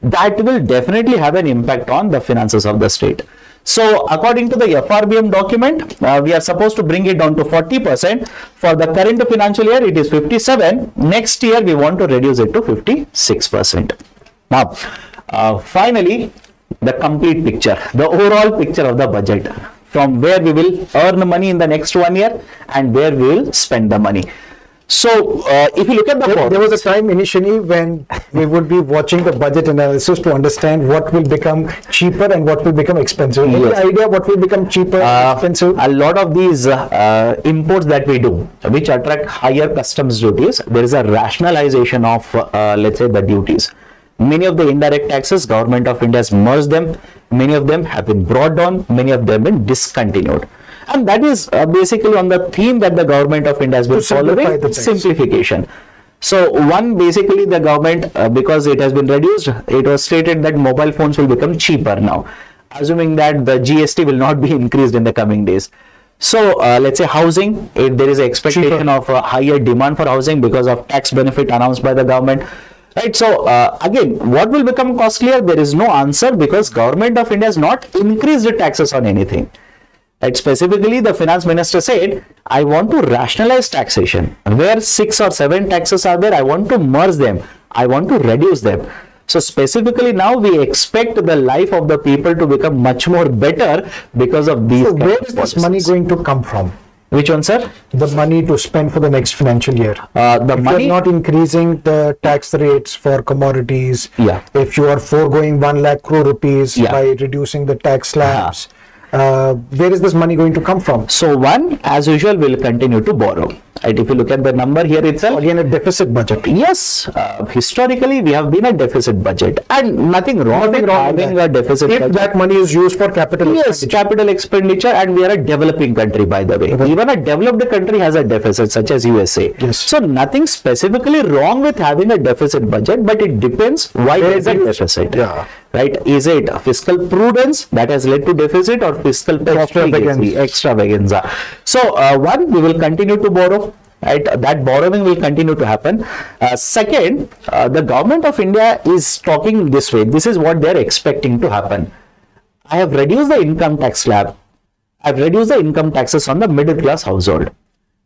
that will definitely have an impact on the finances of the state. So according to the FRBM document, we are supposed to bring it down to 40%. For the current financial year, it is 57. Next year, we want to reduce it to 56%. Now, finally, the complete picture, the overall picture of the budget, from where we will earn money in the next 1 year and where we will spend the money. So, if you look at there was a time initially when we would be watching the budget analysis to understand what will become cheaper and what will become expensive. Any idea what will become cheaper and expensive? A lot of these imports that we do, which attract higher customs duties, there is a rationalization of, let's say, the duties. Many of the indirect taxes, Government of India has merged them. Many of them have been brought down. Many of them have been discontinued. And that is basically on the theme that the Government of India has been following, simplification. So one, basically the government, because it has been reduced, it was stated that mobile phones will become cheaper now, assuming that the GST will not be increased in the coming days. So let's say housing, there is an expectation of a higher demand for housing because of tax benefit announced by the government. Right. So again, what will become costlier? There is no answer because Government of India has not increased the taxes on anything. Right. Specifically, the finance minister said, I want to rationalize taxation. Where 6 or 7 taxes are there, I want to merge them. I want to reduce them. So specifically now we expect the life of the people to become much more better because of these. So where is this money going to come from? Which one, sir? The money to spend for the next financial year. The If money. you're not increasing the tax rates for commodities, Yeah. if you are foregoing 1 lakh crore rupees Yeah. by reducing the tax slabs, where is this money going to come from? So one, as usual, will continue to borrow. Right? If you look at the number here itself, Again, a deficit budget. yes, historically we have been a deficit budget, and nothing wrong Nothing with wrong with having that. a deficit If budget. that money is used for capital Yes, expenditure. capital expenditure, and we are a developing country, by the way. Even a developed country has a deficit, such as USA. Yes. So nothing specifically wrong with having a deficit budget, but it depends why there is a deficit. Yeah. Right? Is it fiscal prudence that has led to deficit, or fiscal profligacy, extravaganza? So one, we will continue to borrow. Right, that borrowing will continue to happen. Second, the government of India is talking this way. This is what they are expecting to happen. I have reduced the income tax slab. I have reduced the income taxes on the middle class household.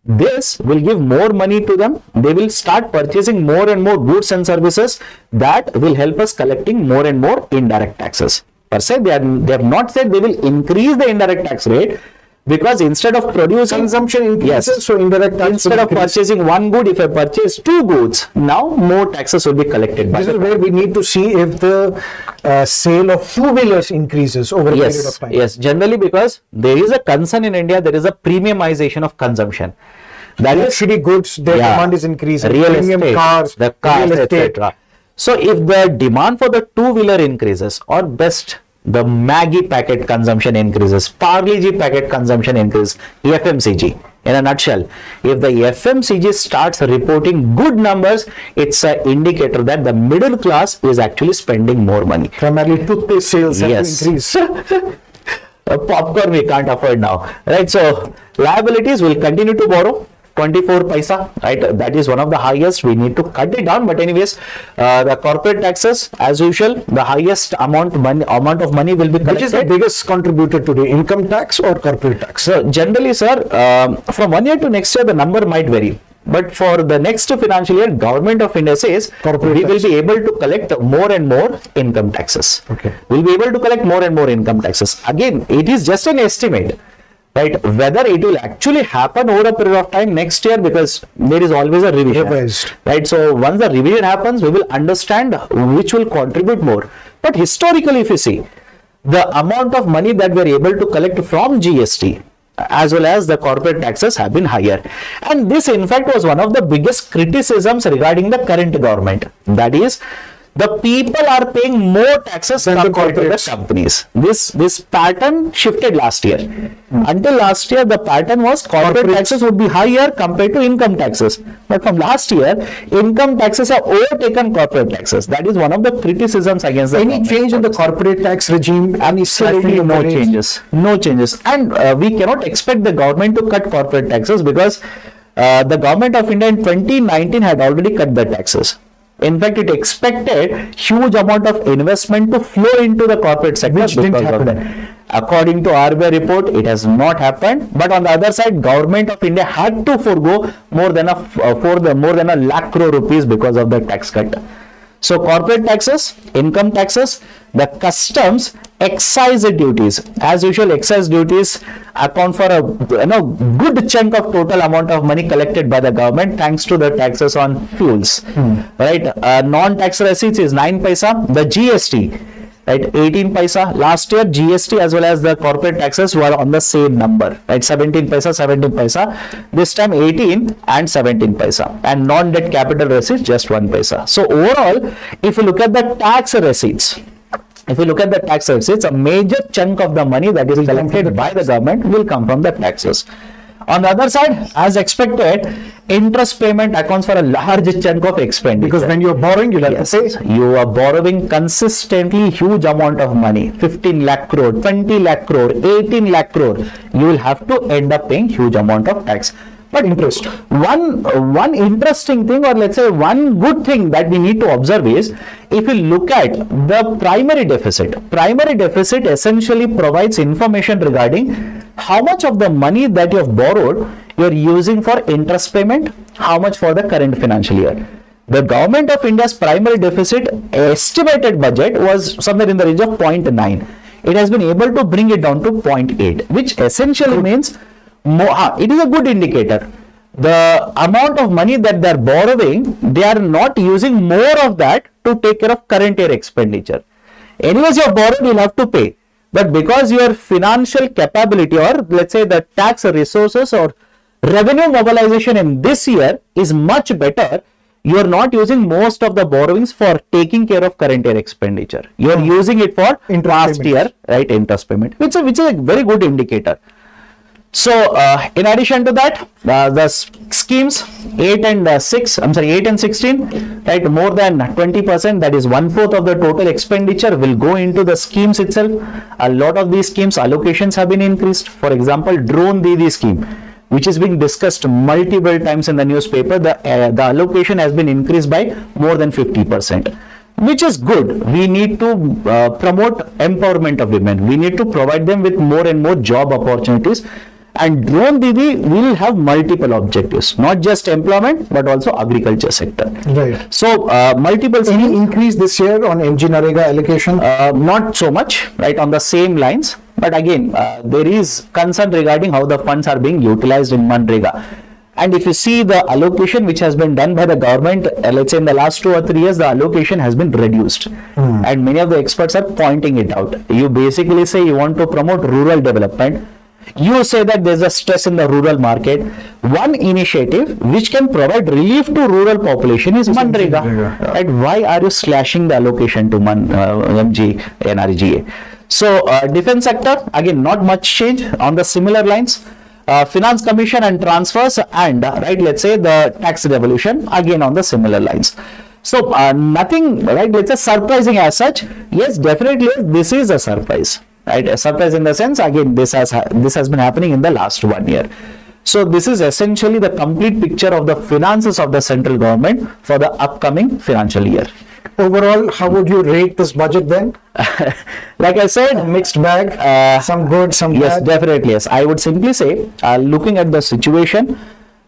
This will give more money to them. They will start purchasing more and more goods and services that will help us collecting more and more indirect taxes. Per se, they have not said they will increase the indirect tax rate, because instead of producing Consumption increases, Yes. so indirect tax instead will of increase. purchasing one good, if I purchase two goods, now more taxes will be collected by This the is where we need to see if the sale of two-wheelers increases over a period of Yes, time. yes. Generally, because there is a concern in India, there is a premiumization of consumption. That is Luxury goods, their demand is increasing. real Premium estate, cars, the cars, real estate. etc. So, if the demand for the two-wheeler increases, or best, the Maggi packet consumption increases, Parle G packet consumption increases, FMCG. In a nutshell, if the FMCG starts reporting good numbers, it's an indicator that the middle class is actually spending more money. Primarily toothpaste sales have Yes. to increase. Popcorn we can't afford now, right? So liabilities will continue to borrow 24 paisa, right? That is one of the highest. We need to cut it down, but anyways, the corporate taxes, as usual, the highest amount of money will be collected. Which is the biggest contributor today, income tax or corporate tax? So generally, sir, from 1 year to next year, the number might vary. But for the next financial year, Government of India says Corporate we will tax. be able to collect more and more income taxes. Okay. We'll be able to collect more and more income taxes. Again, it is just an estimate, right? Whether it will actually happen over a period of time next year, because there is always a revision. Revised. Right? So once the revision happens, we will understand which will contribute more. But historically, if you see, the amount of money that we are able to collect from GST as well as the corporate taxes have been higher. And this, in fact, was one of the biggest criticisms regarding the current government. That is, the people are paying more taxes Than the compared to the corporates. companies. This pattern shifted last year. Until last year, the pattern was corporate Corporates. taxes would be higher compared to income taxes. But from last year, income taxes have overtaken corporate taxes. That is one of the criticisms against the Any government. change in the corporate tax regime? Any Absolutely slashing no of the rates? changes. No changes. And we cannot expect the government to cut corporate taxes, because the government of India in 2019 had already cut the taxes. In fact, it expected huge amount of investment to flow into the corporate sector. Which didn't because of happen. that. According to RBI report, it has not happened. But on the other side, Government of India had to forego more than a lakh crore rupees because of the tax cut. So corporate taxes, income taxes, the customs, excise duties, as usual, excise duties account for a good chunk of total amount of money collected by the government thanks to the taxes on fuels. Right? Non-tax receipts is 9 paisa. The GST, right, 18 paisa. Last year, GST as well as the corporate taxes were on the same number, right? 17 paisa, 17 paisa. This time 18 and 17 paisa. And non-debt capital receipts just 1 paisa. So overall, if you look at the tax receipts, a major chunk of the money that is collected by the government will come from the taxes. On the other side, as expected, interest payment accounts for a large chunk of expenditure. Because when you're borrowing, you'll have Yes, to pay. you are borrowing consistently huge amount of money, 15 lakh crore, 20 lakh crore, 18 lakh crore. You will have to end up paying huge amount of tax. But interest. One interesting thing, or let's say one good thing that we need to observe is, if you look at the primary deficit essentially provides information regarding how much of the money that you have borrowed you are using for interest payment, how much for the current financial year. The Government of India's primary deficit estimated budget was somewhere in the range of 0.9. It has been able to bring it down to 0.8, which essentially means more, it is a good indicator. The amount of money that they are borrowing, they are not using more of that to take care of current year expenditure. Anyways, you are borrowed, you will have to pay. But because your financial capability, or let's say the tax resources or revenue mobilization in this year is much better, you are not using most of the borrowings for taking care of current year expenditure. You are using it for last year, right, interest payment, which is a very good indicator. So, in addition to that, the schemes 8 and 16, right, more than 20%, that is 1/4 of the total expenditure will go into the schemes itself. A lot of these schemes allocations have been increased. For example, Drone Didi scheme, which is being discussed multiple times in the newspaper, the allocation has been increased by more than 50%. Which is good. We need to promote empowerment of women. We need to provide them with more and more job opportunities. And Drone Didi will have multiple objectives, not just employment, but also agriculture sector. Right. So, multiple. Any increase this year on MG Narega allocation? Not so much, right, on the same lines. But again, there is concern regarding how the funds are being utilized in Manrega. And if you see the allocation which has been done by the government, let's say in the last 2 or 3 years, the allocation has been reduced. And many of the experts are pointing it out. You basically say you want to promote rural development. You say that there's a stress in the rural market. One initiative which can provide relief to rural population is Manrega. Right? Why are you slashing the allocation to MG NREGA? So, defense sector, again, not much change on the similar lines. Finance commission and transfers, and right, let's say the tax devolution, again on the similar lines. So, nothing, right, let's say surprising as such. Yes, definitely this is a surprise. Right, a surprise in the sense, again, this has been happening in the last 1 year. So this is essentially the complete picture of the finances of the central government for the upcoming financial year. Overall, how would you rate this budget then? Like I said, a mixed bag, some good, some yes, bad. Definitely yes. I would simply say, looking at the situation,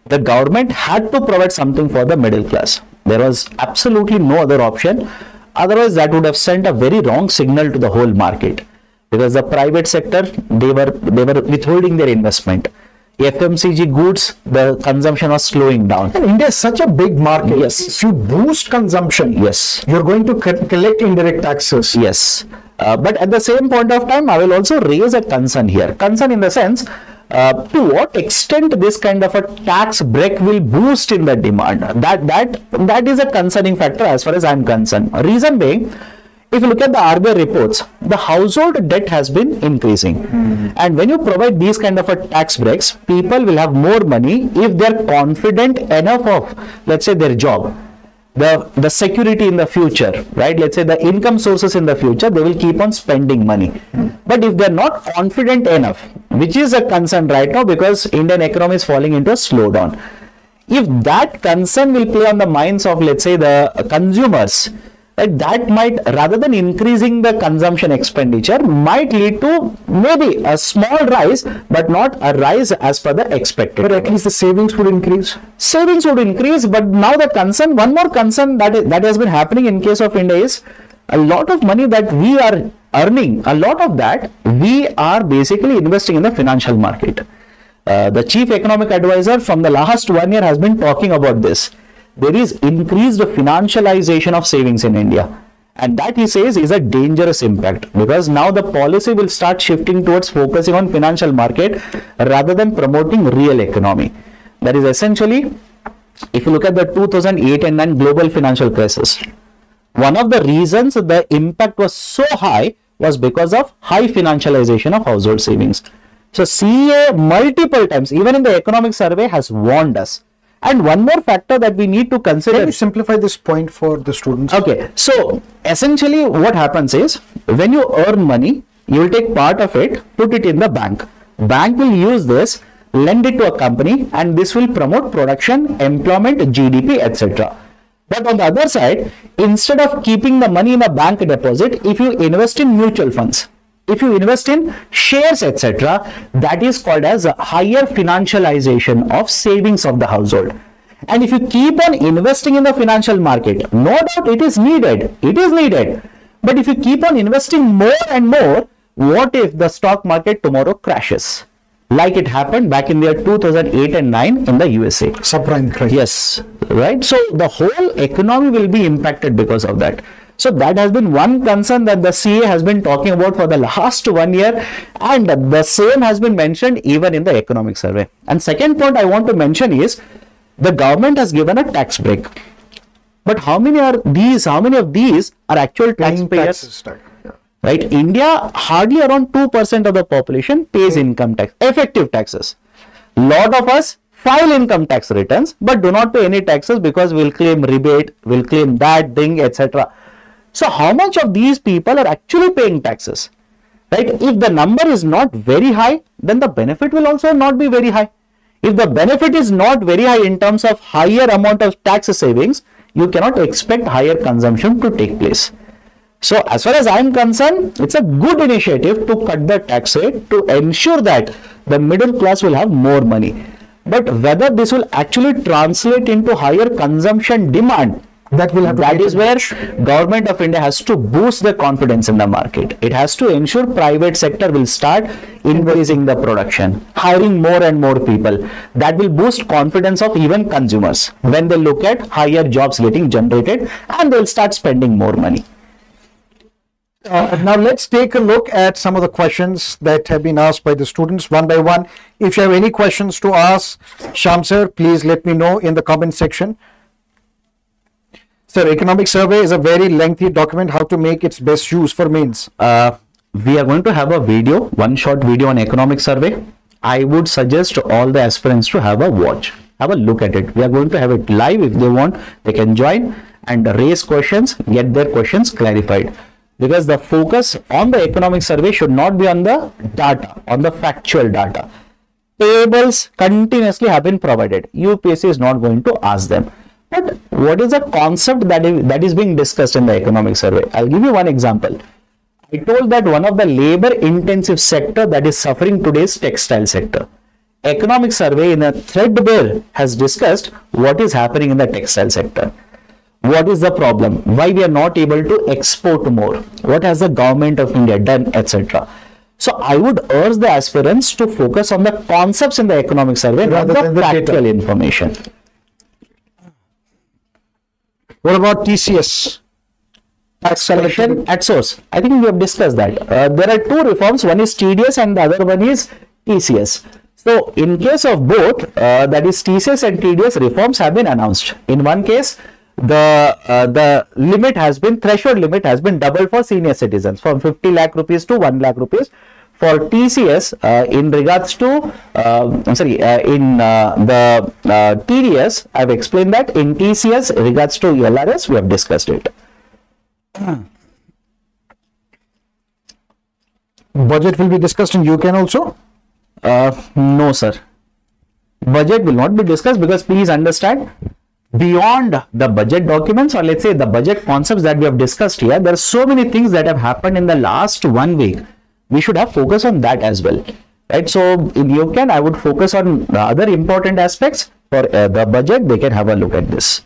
the government had to provide something for the middle class. There was absolutely no other option. Otherwise, that would have sent a very wrong signal to the whole market. Because the private sector, they were withholding their investment. FMCG goods, the consumption was slowing down. And India is such a big market. Yes. If you boost consumption, yes, you're going to collect indirect taxes. Yes. But at the same point of time, I will also raise a concern here. Concern in the sense, to what extent this kind of a tax break will boost in the demand. That is a concerning factor as far as I am concerned. Reason being, if you look at the RBI reports, the household debt has been increasing. And when you provide these kind of a tax breaks, people will have more money if they are confident enough of, let's say, their job, the security in the future, right? Let's say the income sources in the future, they will keep on spending money. But if they are not confident enough, which is a concern right now because Indian economy is falling into a slowdown. If that concern will play on the minds of, let's say, the consumers, right, that might, rather than increasing the consumption expenditure, might lead to maybe a small rise, but not a rise as per the expected. But at least the savings would increase. Savings would increase, but now the concern, one more concern that has been happening in case of India is a lot of money that we are earning, a lot of that we are basically investing in the financial market. The chief economic advisor from the last 1 year has been talking about this. There is increased financialization of savings in India, and that, he says, is a dangerous impact because now the policy will start shifting towards focusing on financial market rather than promoting real economy. That is essentially, if you look at the 2008 and 9 global financial crisis, one of the reasons the impact was so high was because of high financialization of household savings. So CA multiple times, even in the economic survey, has warned us. And one more factor that we need to consider. Can you simplify this point for the students? Okay, so essentially what happens is, when you earn money, you will take part of it, put it in the bank. Bank will use this, lend it to a company, and this will promote production, employment, GDP, etc. But on the other side, instead of keeping the money in a bank deposit, if you invest in mutual funds, if you invest in shares, etc., that is called as a higher financialization of savings of the household. And if you keep on investing in the financial market, no doubt it is needed. It is needed. But if you keep on investing more and more, what if the stock market tomorrow crashes? like it happened back in the year 2008 and 9 in the USA. Subprime crisis. Yes, right. So the whole economy will be impacted because of that. So that has been one concern that the CA has been talking about for the last 1 year, and the same has been mentioned even in the economic survey. And second point I want to mention is the government has given a tax break. But how many are these? How many of these are actual taxpayers? Right? India, hardly around 2% of the population pays income tax, effective taxes. Lot of us file income tax returns but do not pay any taxes because we'll claim rebate, we'll claim that thing, etc. So how much of these people are actually paying taxes? Right? If the number is not very high, then the benefit will also not be very high. If the benefit is not very high in terms of higher amount of tax savings, you cannot expect higher consumption to take place. So as far as I am concerned, it's a good initiative to cut the tax rate to ensure that the middle class will have more money. But whether this will actually translate into higher consumption demand, that is where Government of India has to boost the confidence in the market. It has to ensure private sector will start increasing the production, hiring more and more people. That will boost confidence of even consumers when they look at higher jobs getting generated, and they'll start spending more money. Now let's take a look at some of the questions that have been asked by the students one by one. If you have any questions to ask Shyam sir, please let me know in the comment section. Sir, economic survey is a very lengthy document. How to make its best use for mains? We are going to have a video, one short video on economic survey. I would suggest all the aspirants to have a watch, have a look at it. We are going to have it live. If they want, they can join and raise questions, get their questions clarified. Because the focus on the economic survey should not be on the data, on the factual data. Tables continuously have been provided. UPSC is not going to ask them. But what is the concept that is being discussed in the economic survey? I'll give you one example. I told that one of the labor intensive sector that is suffering today is textile sector. Economic survey in a threadbare has discussed what is happening in the textile sector. What is the problem? Why we are not able to export more? What has the Government of India done, etc. So I would urge the aspirants to focus on the concepts in the economic survey rather than the factual information. What about TCS? Tax collection at source. I think we have discussed that. There are two reforms. One is TDS and the other one is TCS. So in case of both, that is TCS and TDS, reforms have been announced. In one case, the limit has been, threshold limit has been doubled for senior citizens from 50 lakh rupees to 1 lakh rupees. For TCS, in regards to, the TDS, I have explained that. In TCS, regards to LRS, we have discussed it. Budget will be discussed in UCAN also? No, sir. Budget will not be discussed because please understand, beyond the budget documents, or let's say the budget concepts that we have discussed here, there are so many things that have happened in the last 1 week. We should have focus on that as well, right? So in UCAN, I would focus on the other important aspects. For the budget, they can have a look at this.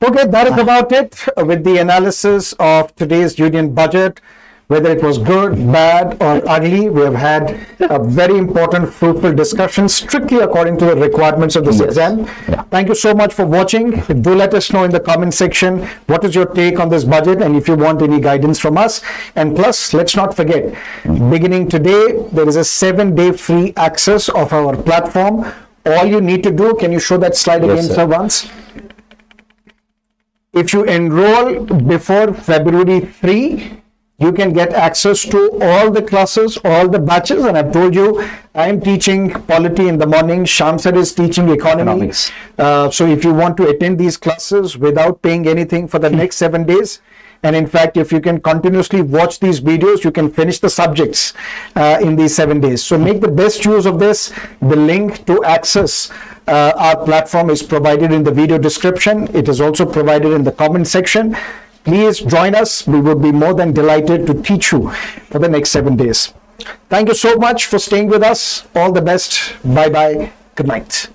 Okay, that is about it with the analysis of today's union budget. Whether it was good, bad or ugly, we have had a very important, fruitful discussion strictly according to the requirements of this exam. Yeah. Thank you so much for watching. Do let us know in the comment section what is your take on this budget and if you want any guidance from us. And plus, let's not forget, beginning today, there is a 7-day free access of our platform. All you need to do, can you show that slide again, sir, once? If you enroll before February 3, you can get access to all the classes, all the batches. And I've told you, I am teaching polity in the morning. Shyam sir is teaching economics. So if you want to attend these classes without paying anything for the next 7 days, and in fact, if you can continuously watch these videos, you can finish the subjects in these 7 days. So make the best use of this. The link to access our platform is provided in the video description. It is also provided in the comment section. Please join us. We would be more than delighted to teach you for the next 7 days. Thank you so much for staying with us. All the best. Bye-bye. Good night.